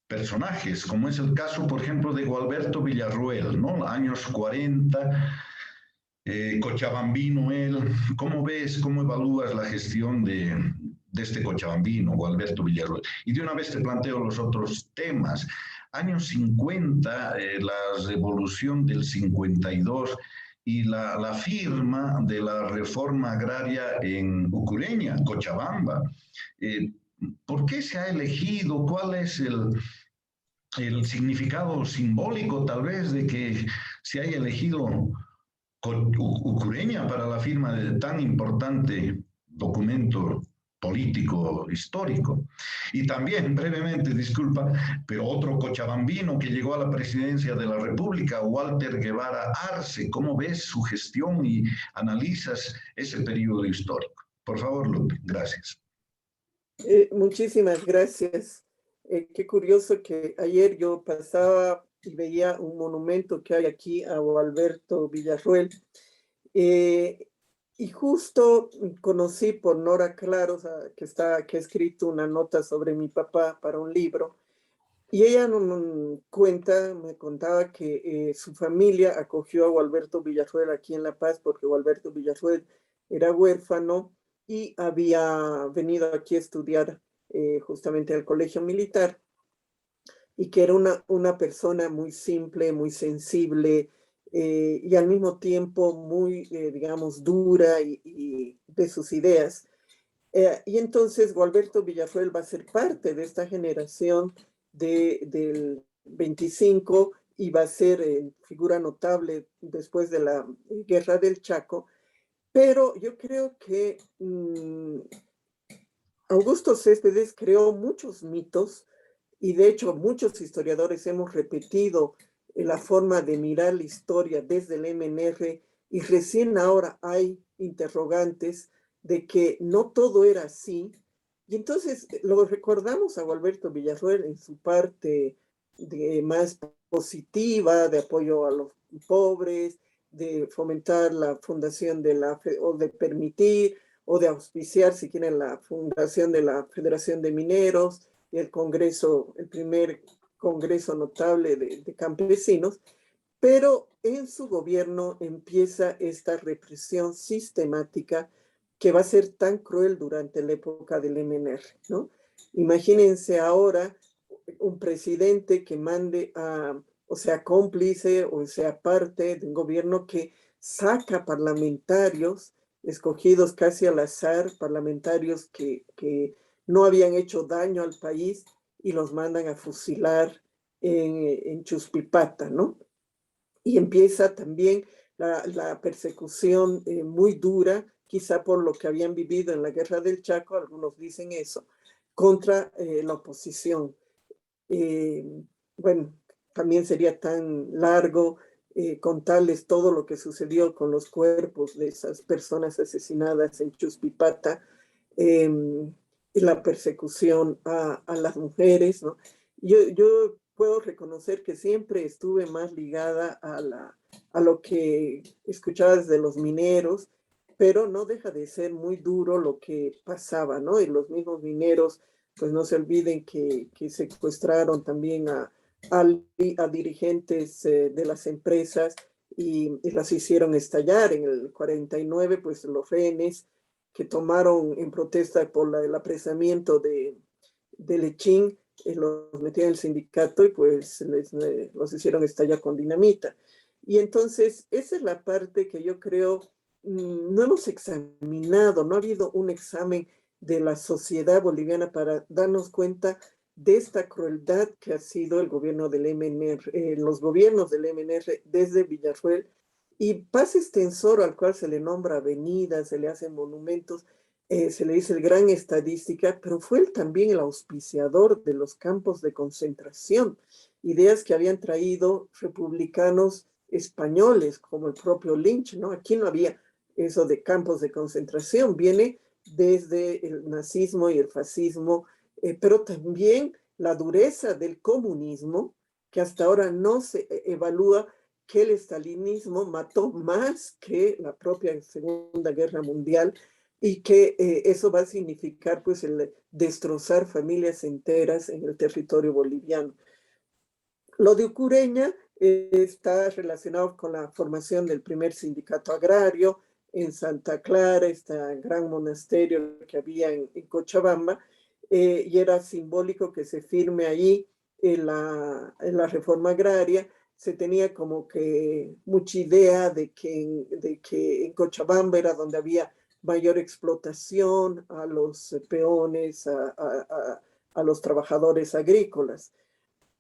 personajes, como es el caso, por ejemplo, de Gualberto Villarroel, ¿no? Años 40, cochabambino él. ¿Cómo ves, cómo evalúas la gestión de este cochabambino, Gualberto Villarroel? Y de una vez te planteo los otros temas. Años 50, la revolución del 52 y la firma de la reforma agraria en Ucureña, Cochabamba. ¿Por qué se ha elegido? ¿Cuál es el significado simbólico tal vez de que se haya elegido Ucureña para la firma de tan importante documento político histórico? Y también, brevemente, disculpa, pero otro cochabambino que llegó a la presidencia de la República, Walter Guevara Arce. ¿Cómo ves su gestión y analizas ese periodo histórico? Por favor, Lupe, gracias. Muchísimas gracias. Qué curioso que ayer yo pasaba y veía un monumento que hay aquí a Gualberto Villarroel. Y justo conocí por Nora Claros, que ha escrito una nota sobre mi papá para un libro, y ella me contaba que su familia acogió a Gualberto Villarroel aquí en La Paz porque Gualberto Villarroel era huérfano y había venido aquí a estudiar justamente al colegio militar, y que era una persona muy simple, muy sensible, y al mismo tiempo muy, digamos, dura y de sus ideas. Y entonces Gualberto Villarroel va a ser parte de esta generación del 25 y va a ser figura notable después de la Guerra del Chaco. Pero yo creo que Augusto Céspedes creó muchos mitos y de hecho muchos historiadores hemos repetido la forma de mirar la historia desde el MNR, y recién ahora hay interrogantes de que no todo era así. Y entonces lo recordamos a Gualberto Villarroel en su parte más positiva, de apoyo a los pobres, de fomentar la fundación o de permitir o de auspiciar, si quieren, la fundación de la Federación de Mineros y el Congreso, el primer Congreso notable de campesinos, pero en su gobierno empieza esta represión sistemática que va a ser tan cruel durante la época del MNR, ¿no? Imagínense ahora un presidente que mande o sea, cómplice o sea parte de un gobierno que saca parlamentarios escogidos casi al azar, parlamentarios que no habían hecho daño al país, y los mandan a fusilar en Chuspipata, ¿no? Y empieza también la persecución muy dura, quizá por lo que habían vivido en la Guerra del Chaco, algunos dicen eso, contra la oposición. Eh, bueno, también sería tan largo contarles todo lo que sucedió con los cuerpos de esas personas asesinadas en Chuspipata, eh, y la persecución a las mujeres, ¿no? Yo puedo reconocer que siempre estuve más ligada a lo que escuchaba desde los mineros, pero no deja de ser muy duro lo que pasaba, ¿no? Y los mismos mineros, pues no se olviden que secuestraron también a dirigentes de las empresas y las hicieron estallar. En el 49, pues los rehenes que tomaron en protesta por el apresamiento de Lechín, los metieron en el sindicato y pues los hicieron estallar con dinamita. Y entonces esa es la parte que yo creo no hemos examinado, no ha habido un examen de la sociedad boliviana para darnos cuenta de esta crueldad que ha sido el gobierno del MNR, los gobiernos del MNR desde Villarroel, y pasa extensor al cual se le nombra avenidas, se le hacen monumentos, se le dice el gran estadística, pero fue él también el auspiciador de los campos de concentración, ideas que habían traído republicanos españoles, como el propio Lynch, ¿no? Aquí no había eso de campos de concentración, viene desde el nazismo y el fascismo, pero también la dureza del comunismo, que hasta ahora no se evalúa, que el estalinismo mató más que la propia Segunda Guerra Mundial, y que eso va a significar pues el destrozar familias enteras en el territorio boliviano. Lo de Ucureña está relacionado con la formación del primer sindicato agrario en Santa Clara, este gran monasterio que había en Cochabamba, y era simbólico que se firme ahí en la reforma agraria. Se tenía como que mucha idea de que en Cochabamba era donde había mayor explotación a los peones, a los trabajadores agrícolas.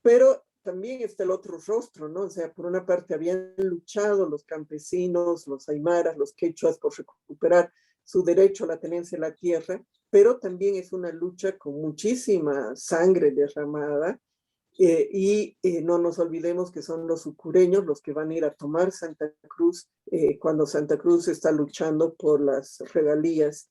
Pero también está el otro rostro, ¿no? O sea, por una parte habían luchado los campesinos, los aymaras, los quechuas por recuperar su derecho a la tenencia de la tierra, pero también es una lucha con muchísima sangre derramada, y no nos olvidemos que son los ucureños los que van a ir a tomar Santa Cruz cuando Santa Cruz está luchando por las regalías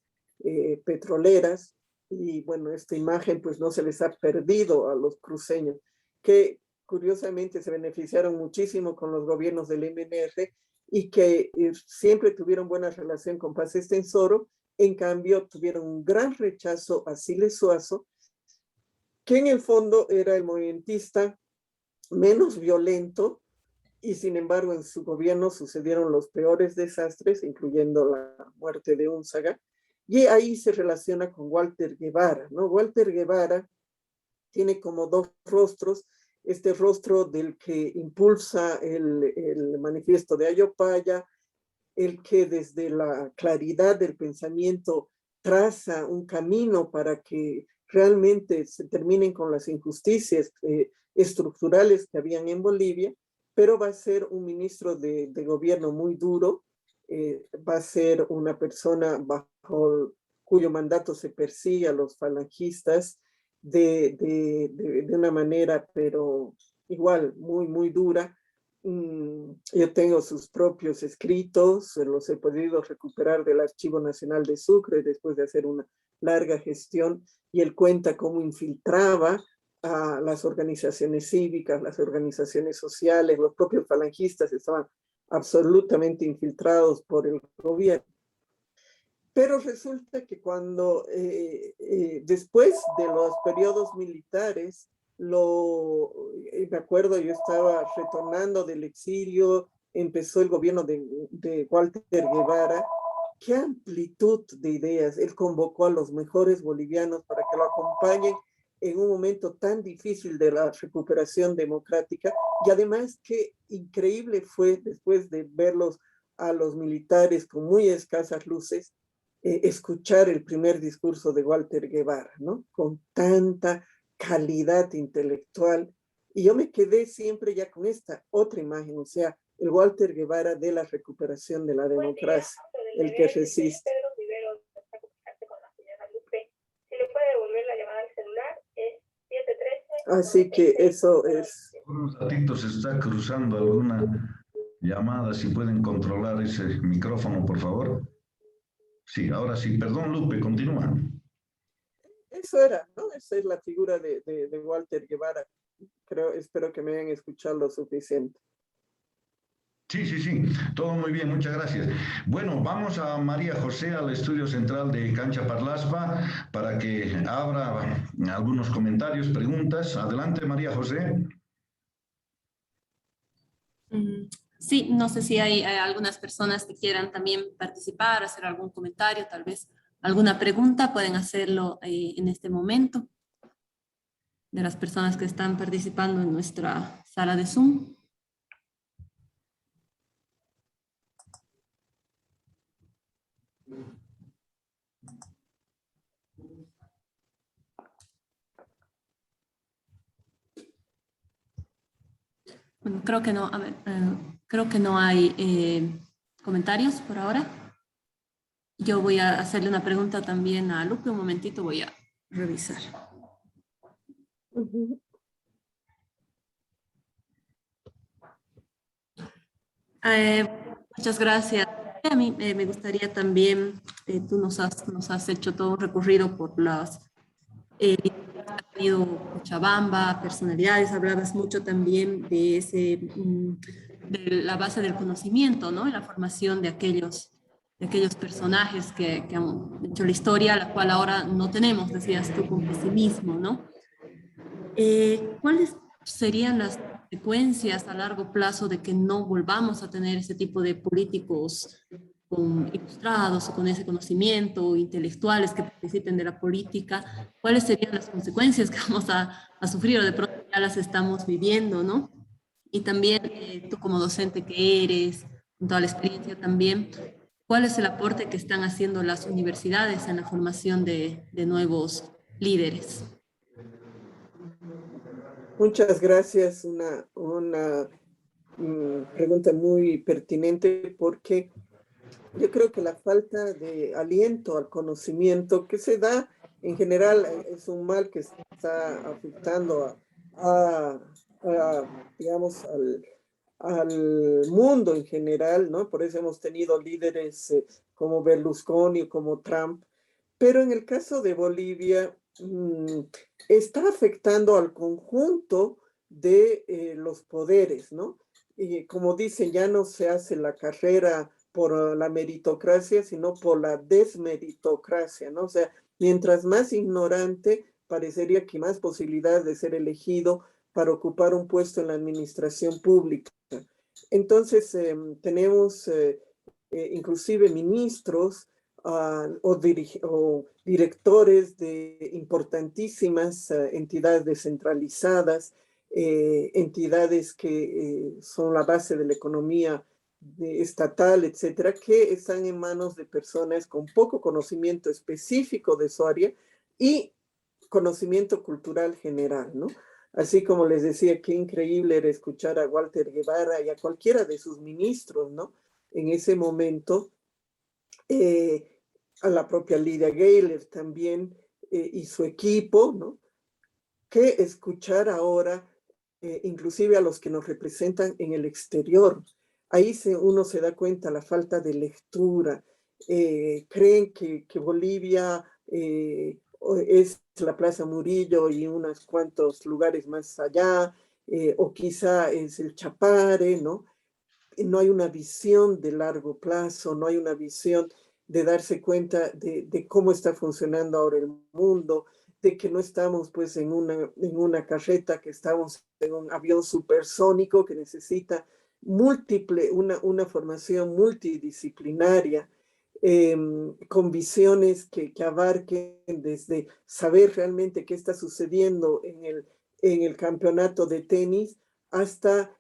petroleras. Y bueno, esta imagen pues no se les ha perdido a los cruceños, que curiosamente se beneficiaron muchísimo con los gobiernos del MNR, y que siempre tuvieron buena relación con Paz Estenssoro. En cambio, tuvieron un gran rechazo a Siles Suazo, que en el fondo era el movimentista menos violento, y sin embargo en su gobierno sucedieron los peores desastres, incluyendo la muerte de Únzaga, y ahí se relaciona con Walter Guevara, ¿no? Walter Guevara tiene como dos rostros: este rostro del que impulsa el manifiesto de Ayopaya, el que desde la claridad del pensamiento traza un camino para que realmente se terminen con las injusticias estructurales que habían en Bolivia, pero va a ser un ministro de gobierno muy duro, va a ser una persona bajo cuyo mandato se persigue a los falangistas de una manera, pero igual, muy, muy dura. Yo tengo sus propios escritos, los he podido recuperar del Archivo Nacional de Sucre después de hacer una larga gestión, y él cuenta cómo infiltraba a las organizaciones cívicas, las organizaciones sociales, los propios falangistas estaban absolutamente infiltrados por el gobierno. Pero resulta que cuando, después de los periodos militares, me acuerdo, yo estaba retornando del exilio, empezó el gobierno de Walter Guevara. Qué amplitud de ideas. Él convocó a los mejores bolivianos para que lo acompañen en un momento tan difícil de la recuperación democrática, y además qué increíble fue, después de verlos a los militares con muy escasas luces, escuchar el primer discurso de Walter Guevara, ¿no? Con tanta calidad intelectual. Y yo me quedé siempre ya con esta otra imagen, o sea, el Walter Guevara de la recuperación de la democracia, el que resiste. Así que eso es. Unos ratitos se está cruzando alguna llamada, si pueden controlar ese micrófono, por favor. Sí, ahora sí. Perdón, Lupe, continúa. Eso era, ¿no? Esa es la figura de Walter Guevara. Espero que me hayan escuchado lo suficiente. Sí, sí, sí, todo muy bien, muchas gracias. Bueno, vamos a María José, al estudio central de Cancha Parlaspa, para que abra algunos comentarios, preguntas. Adelante, María José. Sí, no sé si hay algunas personas que quieran también participar, hacer algún comentario, tal vez alguna pregunta, pueden hacerlo en este momento, de las personas que están participando en nuestra sala de Zoom. Bueno, creo que no, a ver, creo que no hay comentarios por ahora. Yo voy a hacerle una pregunta también a Lupe, un momentito, voy a revisar. Muchas gracias. A mí me gustaría también, tú nos has hecho todo un recorrido por las ha tenido Cochabamba, personalidades, hablabas mucho también de de la base del conocimiento, ¿no? En la formación de aquellos personajes que han hecho la historia, la cual ahora no tenemos, decías tú, con pesimismo, ¿no? ¿Cuáles serían las consecuencias a largo plazo de que no volvamos a tener ese tipo de políticos ilustrados o con ese conocimiento, intelectuales que participen de la política? ¿Cuáles serían las consecuencias que vamos a sufrir o de pronto ya las estamos viviendo, ¿no? Y también tú como docente que eres, con toda la experiencia también, ¿cuál es el aporte que están haciendo las universidades en la formación de nuevos líderes? Muchas gracias. Una pregunta muy pertinente, porque yo creo que la falta de aliento al conocimiento que se da en general es un mal que está afectando digamos, al mundo en general, ¿no? Por eso hemos tenido líderes como Berlusconi o como Trump, pero en el caso de Bolivia está afectando al conjunto de los poderes, ¿no? como dicen, ya no se hace la carrera por la meritocracia, sino por la desmeritocracia, ¿no? O sea, mientras más ignorante, parecería que más posibilidades de ser elegido para ocupar un puesto en la administración pública. Entonces, tenemos inclusive ministros o directores de importantísimas entidades descentralizadas, entidades que son la base de la economía estatal, etcétera, que están en manos de personas con poco conocimiento específico de su área y conocimiento cultural general, ¿no? Así como les decía, qué increíble era escuchar a Walter Guevara y a cualquiera de sus ministros, ¿no? En ese momento, a la propia Lydia Gayler también y su equipo, ¿no? Que escuchar ahora, inclusive a los que nos representan en el exterior. Ahí uno se da cuenta la falta de lectura. Creen que Bolivia es la Plaza Murillo y unos cuantos lugares más allá, o quizá es el Chapare, ¿no? No hay una visión de largo plazo, no hay una visión de darse cuenta de cómo está funcionando ahora el mundo, de que no estamos pues en una carreta, que estamos en un avión supersónico que necesita una formación multidisciplinaria, con visiones que abarquen desde saber realmente qué está sucediendo en el campeonato de tenis hasta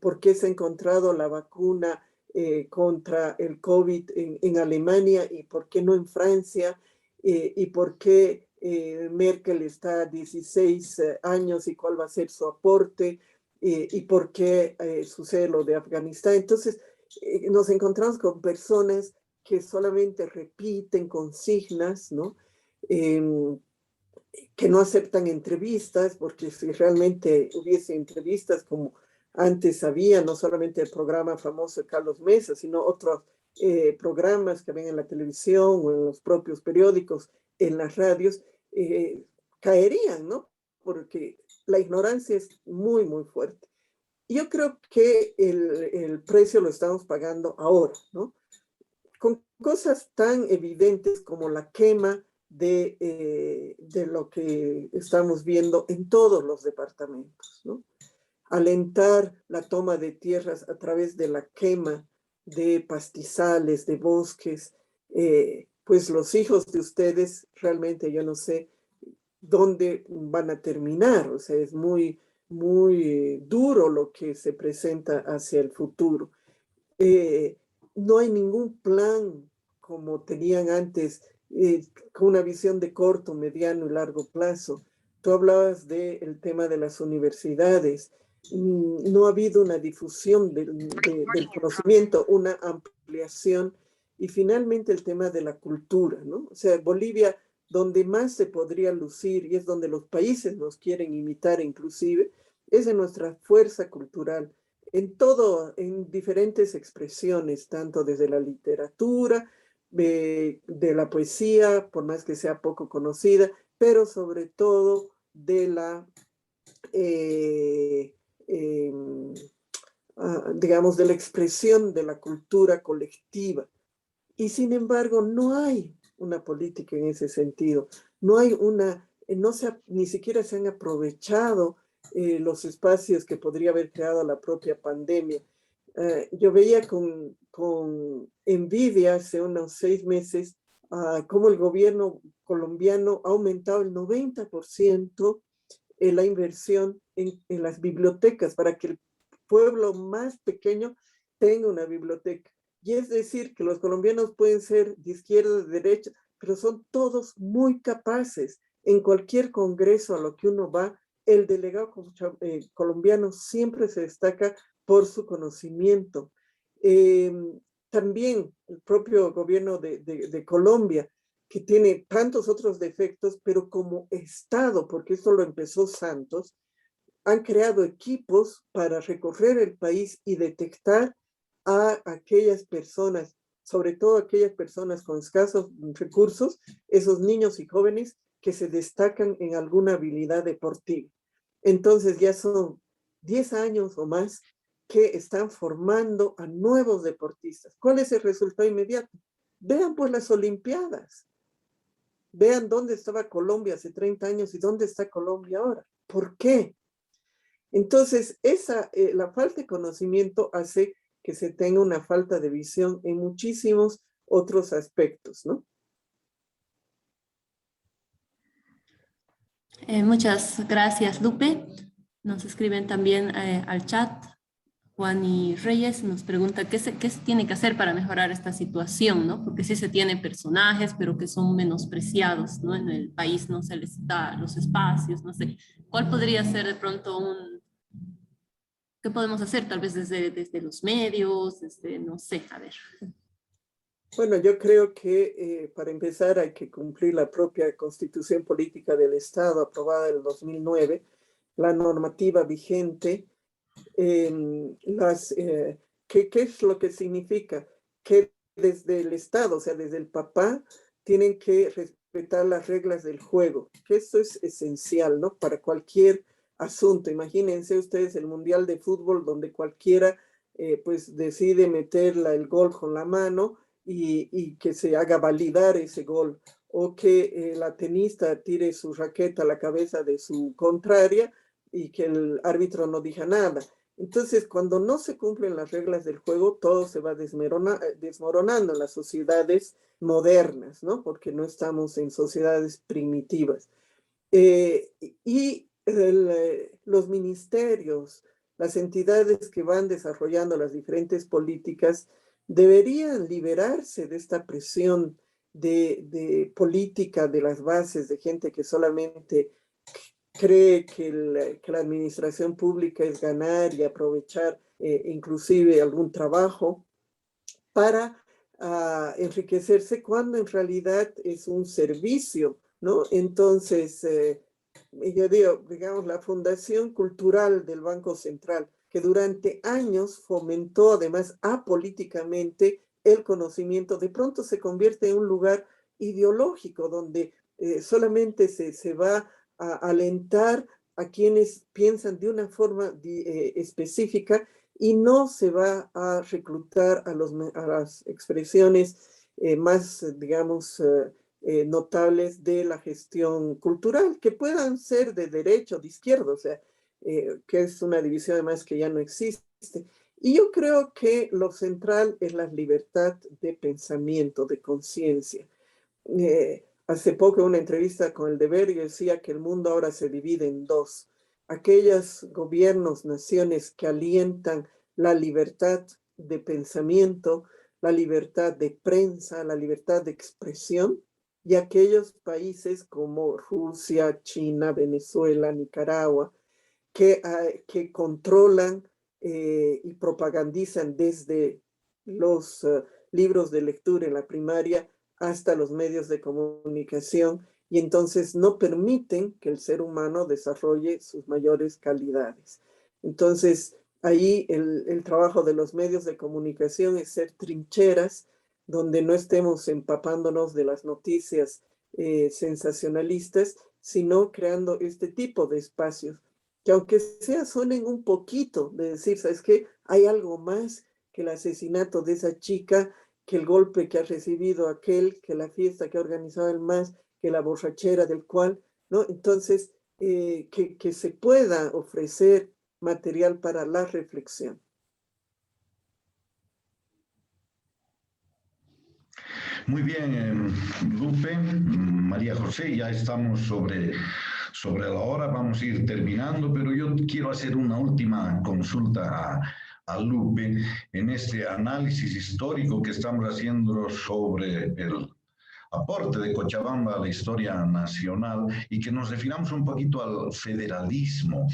por qué se ha encontrado la vacuna contra el COVID en Alemania y por qué no en Francia, y por qué Merkel está a 16 años y cuál va a ser su aporte, y por qué sucede lo de Afganistán. Entonces, nos encontramos con personas que solamente repiten consignas, ¿no? Que no aceptan entrevistas, porque si realmente hubiese entrevistas como antes había, no solamente el programa famoso de Carlos Mesa, sino otros programas que ven en la televisión o en los propios periódicos, en las radios, caerían, ¿no? Porque la ignorancia es muy, muy fuerte. Yo creo que el precio lo estamos pagando ahora, ¿no? Con cosas tan evidentes como la quema de lo que estamos viendo en todos los departamentos, ¿no? Alentar la toma de tierras a través de la quema de pastizales, de bosques, pues los hijos de ustedes realmente yo no sé dónde van a terminar, o sea, es muy, muy duro lo que se presenta hacia el futuro. No hay ningún plan como tenían antes, con una visión de corto, mediano y largo plazo. Tú hablabas del tema de las universidades. No ha habido una difusión del conocimiento, una ampliación, y finalmente el tema de la cultura, ¿no? O sea, Bolivia, donde más se podría lucir, y es donde los países nos quieren imitar inclusive, es en nuestra fuerza cultural en diferentes expresiones, tanto desde la literatura, de la poesía, por más que sea poco conocida, pero sobre todo de la, eh, eh, digamos, de la expresión de la cultura colectiva. Y sin embargo, no hay una política en ese sentido. No hay ni siquiera se han aprovechado los espacios que podría haber creado la propia pandemia. Yo veía con envidia hace unos 6 meses cómo el gobierno colombiano ha aumentado el 90% la inversión en las bibliotecas para que el pueblo más pequeño tenga una biblioteca. Y es decir, que los colombianos pueden ser de izquierda, de derecha, pero son todos muy capaces. En cualquier congreso a lo que uno va, el delegado colombiano siempre se destaca por su conocimiento. También el propio gobierno de Colombia, que tiene tantos otros defectos, pero como Estado, porque esto lo empezó Santos, han creado equipos para recorrer el país y detectar a aquellas personas, sobre todo aquellas personas con escasos recursos, esos niños y jóvenes que se destacan en alguna habilidad deportiva. Entonces ya son 10 años o más que están formando a nuevos deportistas. ¿Cuál es el resultado inmediato? Vean pues las Olimpiadas. Vean dónde estaba Colombia hace 30 años y dónde está Colombia ahora. ¿Por qué? Entonces, la falta de conocimiento hace que se tenga una falta de visión en muchísimos otros aspectos, ¿no? Muchas gracias, Lupe. Nos escriben también al chat. Juan y Reyes nos pregunta qué se tiene que hacer para mejorar esta situación, ¿no? Porque sí se tiene personajes, pero que son menospreciados, ¿no? En el país no se les da los espacios, no sé. ¿Cuál podría ser de pronto qué podemos hacer? Tal vez desde los medios, desde, no sé, a ver. Bueno, yo creo que para empezar hay que cumplir la propia Constitución Política del Estado aprobada en el 2009, la normativa vigente. ¿Qué es lo que significa? Que desde el Estado, o sea, desde el papá, tienen que respetar las reglas del juego, que eso es esencial, ¿no? Para cualquier asunto. Imagínense ustedes el Mundial de Fútbol donde cualquiera pues decide meter el gol con la mano y que se haga validar ese gol, o que la tenista tire su raqueta a la cabeza de su contraria y que el árbitro no diga nada. Entonces, cuando no se cumplen las reglas del juego, todo se va desmoronando en las sociedades modernas, ¿no? Porque no estamos en sociedades primitivas. Y los ministerios, las entidades que van desarrollando las diferentes políticas, deberían liberarse de esta presión de política de las bases, de gente que solamente cree que la administración pública es ganar y aprovechar inclusive algún trabajo para enriquecerse cuando en realidad es un servicio, ¿no? Entonces, yo digo, digamos, la Fundación Cultural del Banco Central, que durante años fomentó además apolíticamente el conocimiento, de pronto se convierte en un lugar ideológico donde solamente se va a alentar a quienes piensan de una forma específica y no se va a reclutar a las expresiones más, digamos, notables de la gestión cultural, que puedan ser de derecha o de izquierda, o sea, que es una división además que ya no existe. Y yo creo que lo central es la libertad de pensamiento, de conciencia. Hace poco en una entrevista con El Deber yo decía que el mundo ahora se divide en dos. Aquellos gobiernos, naciones que alientan la libertad de pensamiento, la libertad de prensa, la libertad de expresión, y aquellos países como Rusia, China, Venezuela, Nicaragua, que controlan y propagandizan desde los libros de lectura en la primaria hasta los medios de comunicación, y entonces no permiten que el ser humano desarrolle sus mayores calidades. Entonces, ahí el trabajo de los medios de comunicación es ser trincheras donde no estemos empapándonos de las noticias sensacionalistas, sino creando este tipo de espacios que aunque sea suenen un poquito de decir, ¿sabes qué? Hay algo más que el asesinato de esa chica, que el golpe que ha recibido aquel, que la fiesta que ha organizado el MAS, que la borrachera del cual, ¿no? Entonces, que se pueda ofrecer material para la reflexión. Muy bien, Lupe, María José, ya estamos sobre la hora, vamos a ir terminando, pero yo quiero hacer una última consulta a Lupe en este análisis histórico que estamos haciendo sobre el aporte de Cochabamba a la historia nacional y que nos refinamos un poquito al federalismo.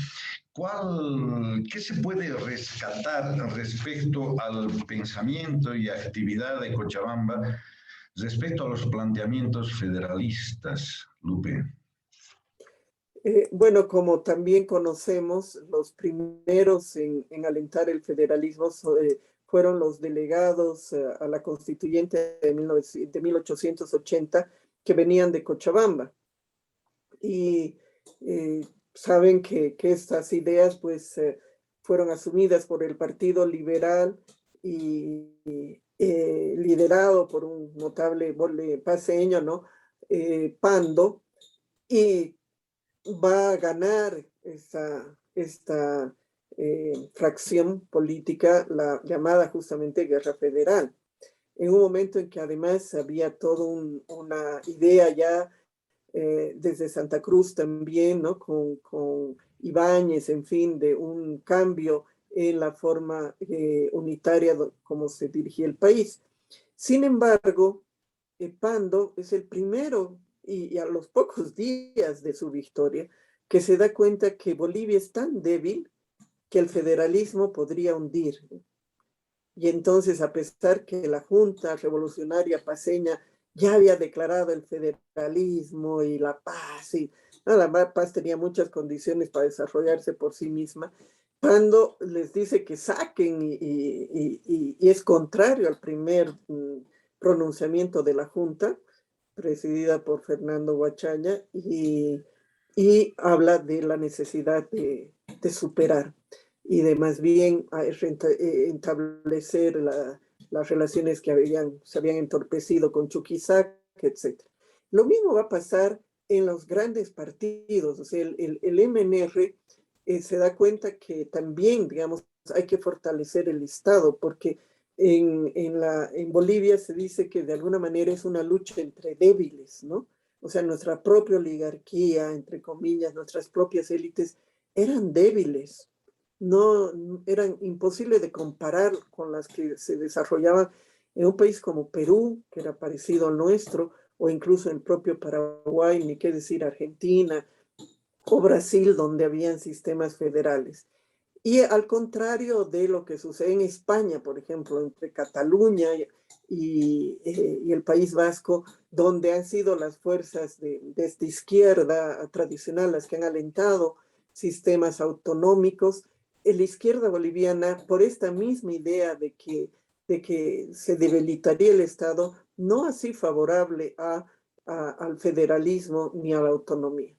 ¿Qué se puede rescatar respecto al pensamiento y actividad de Cochabamba respecto a los planteamientos federalistas, Lupe? Bueno, como también conocemos, los primeros en alentar el federalismo fueron los delegados a la constituyente de 1880 que venían de Cochabamba. Y saben que estas ideas pues fueron asumidas por el Partido Liberal y liderado por un notable paceño, ¿no? Pando, y va a ganar esta fracción política, la llamada justamente Guerra Federal, en un momento en que además había toda una idea ya desde Santa Cruz también, ¿no? Con Ibáñez, en fin, de un cambio en la forma unitaria como se dirigía el país. Sin embargo, Pando es el primero, y a los pocos días de su victoria, que se da cuenta que Bolivia es tan débil que el federalismo podría hundir. Y entonces, a pesar que la Junta Revolucionaria Paceña ya había declarado el federalismo y la paz, y la paz tenía muchas condiciones para desarrollarse por sí misma, Pando les dice que saquen y es contrario al primer pronunciamiento de la Junta, presidida por Fernando Huachaña, y habla de la necesidad de superar y de más bien establecer las relaciones que se habían entorpecido con Chuquisaca, etc. Lo mismo va a pasar en los grandes partidos. O sea, el MNR se da cuenta que también, digamos, hay que fortalecer el Estado, porque en Bolivia se dice que de alguna manera es una lucha entre débiles, ¿no? O sea, nuestra propia oligarquía, entre comillas, nuestras propias élites eran débiles, no eran imposibles de comparar con las que se desarrollaban en un país como Perú, que era parecido al nuestro, o incluso en el propio Paraguay, ni qué decir Argentina, o Brasil, donde habían sistemas federales. Y al contrario de lo que sucede en España, por ejemplo, entre Cataluña y el País Vasco, donde han sido las fuerzas de esta izquierda tradicional las que han alentado sistemas autonómicos, la izquierda boliviana, por esta misma idea de que se debilitaría el Estado, no así favorable al federalismo ni a la autonomía.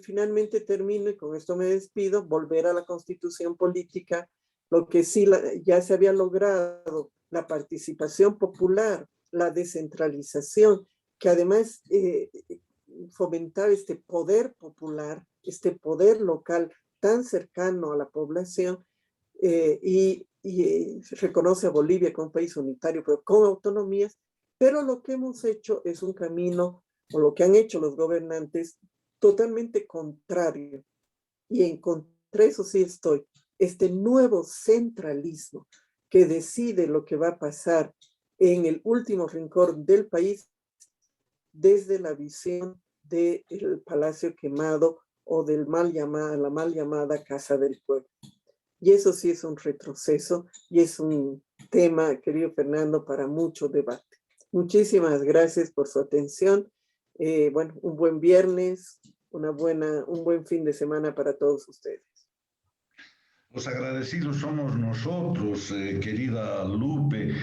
Finalmente termino y con esto me despido, volver a la constitución política, lo que sí ya se había logrado, la participación popular, la descentralización, que además fomentaba este poder popular, este poder local tan cercano a la población y reconoce a Bolivia como un país unitario, pero con autonomías, pero lo que hemos hecho es un camino, o lo que han hecho los gobernantes, totalmente contrario. Y en contra eso sí estoy. Este nuevo centralismo que decide lo que va a pasar en el último rincón del país desde la visión del Palacio Quemado o la mal llamada Casa del Pueblo. Y eso sí es un retroceso y es un tema, querido Fernando, para mucho debate. Muchísimas gracias por su atención. Bueno, un buen viernes, un buen fin de semana para todos ustedes. Los agradecidos somos nosotros, querida Lupe,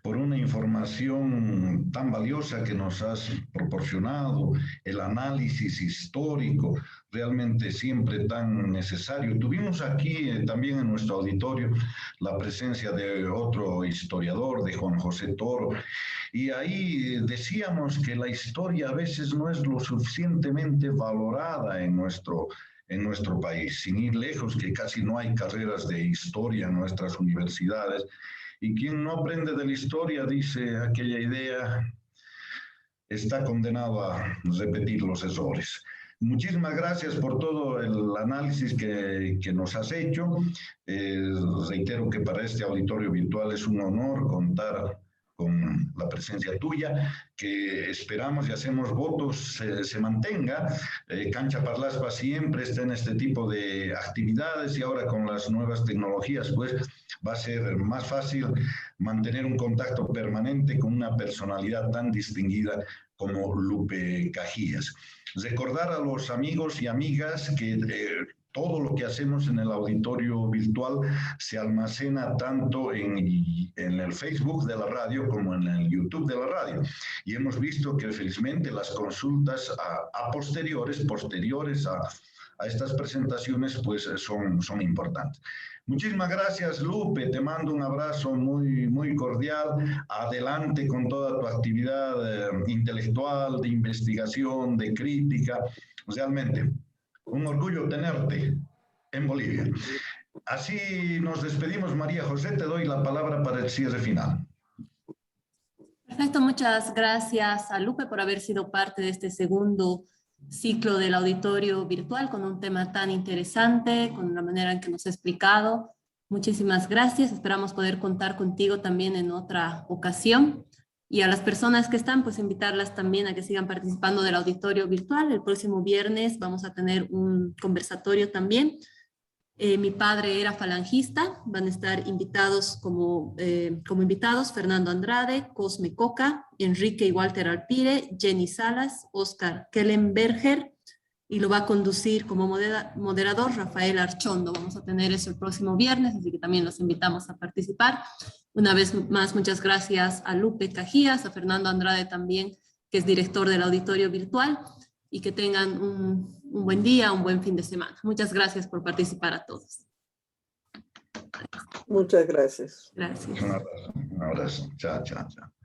por una información tan valiosa que nos has proporcionado, el análisis histórico, realmente siempre tan necesario. Tuvimos aquí también en nuestro auditorio la presencia de otro historiador, de Juan José Toro, y ahí decíamos que la historia a veces no es lo suficientemente valorada en nuestro país, sin ir lejos, que casi no hay carreras de historia en nuestras universidades. Y quien no aprende de la historia, dice aquella idea, está condenado a repetir los errores. Muchísimas gracias por todo el análisis que nos has hecho. Reitero que para este auditorio virtual es un honor contar con la presencia tuya, que esperamos y hacemos votos se mantenga. Cancha Parlaspa siempre está en este tipo de actividades y ahora con las nuevas tecnologías, pues va a ser más fácil mantener un contacto permanente con una personalidad tan distinguida como Lupe Cajías. Recordar a los amigos y amigas que todo lo que hacemos en el auditorio virtual se almacena tanto en el Facebook de la radio como en el YouTube de la radio. Y hemos visto que felizmente las consultas posteriores a estas presentaciones, pues son importantes. Muchísimas gracias, Lupe. Te mando un abrazo muy, muy cordial. Adelante con toda tu actividad intelectual, de investigación, de crítica. Realmente, un orgullo tenerte en Bolivia. Así nos despedimos, María José. Te doy la palabra para el cierre final. Perfecto, muchas gracias a Lupe por haber sido parte de este segundo ciclo del auditorio virtual con un tema tan interesante, con la manera en que nos ha explicado. Muchísimas gracias, esperamos poder contar contigo también en otra ocasión. Y a las personas que están, pues invitarlas también a que sigan participando del auditorio virtual. El próximo viernes vamos a tener un conversatorio también. Mi padre era falangista, van a estar invitados como invitados Fernando Andrade, Cosme Coca, Enrique y Walter Alpire, Jenny Salas, Oscar Kellenberger, y lo va a conducir como moderador Rafael Archondo. Vamos a tener eso el próximo viernes, así que también los invitamos a participar. Una vez más, muchas gracias a Lupe Cajías, a Fernando Andrade también, que es director del auditorio virtual, y que tengan un buen día, un buen fin de semana. Muchas gracias por participar a todos. Muchas gracias. Gracias. Un abrazo. Chao, chao, chao.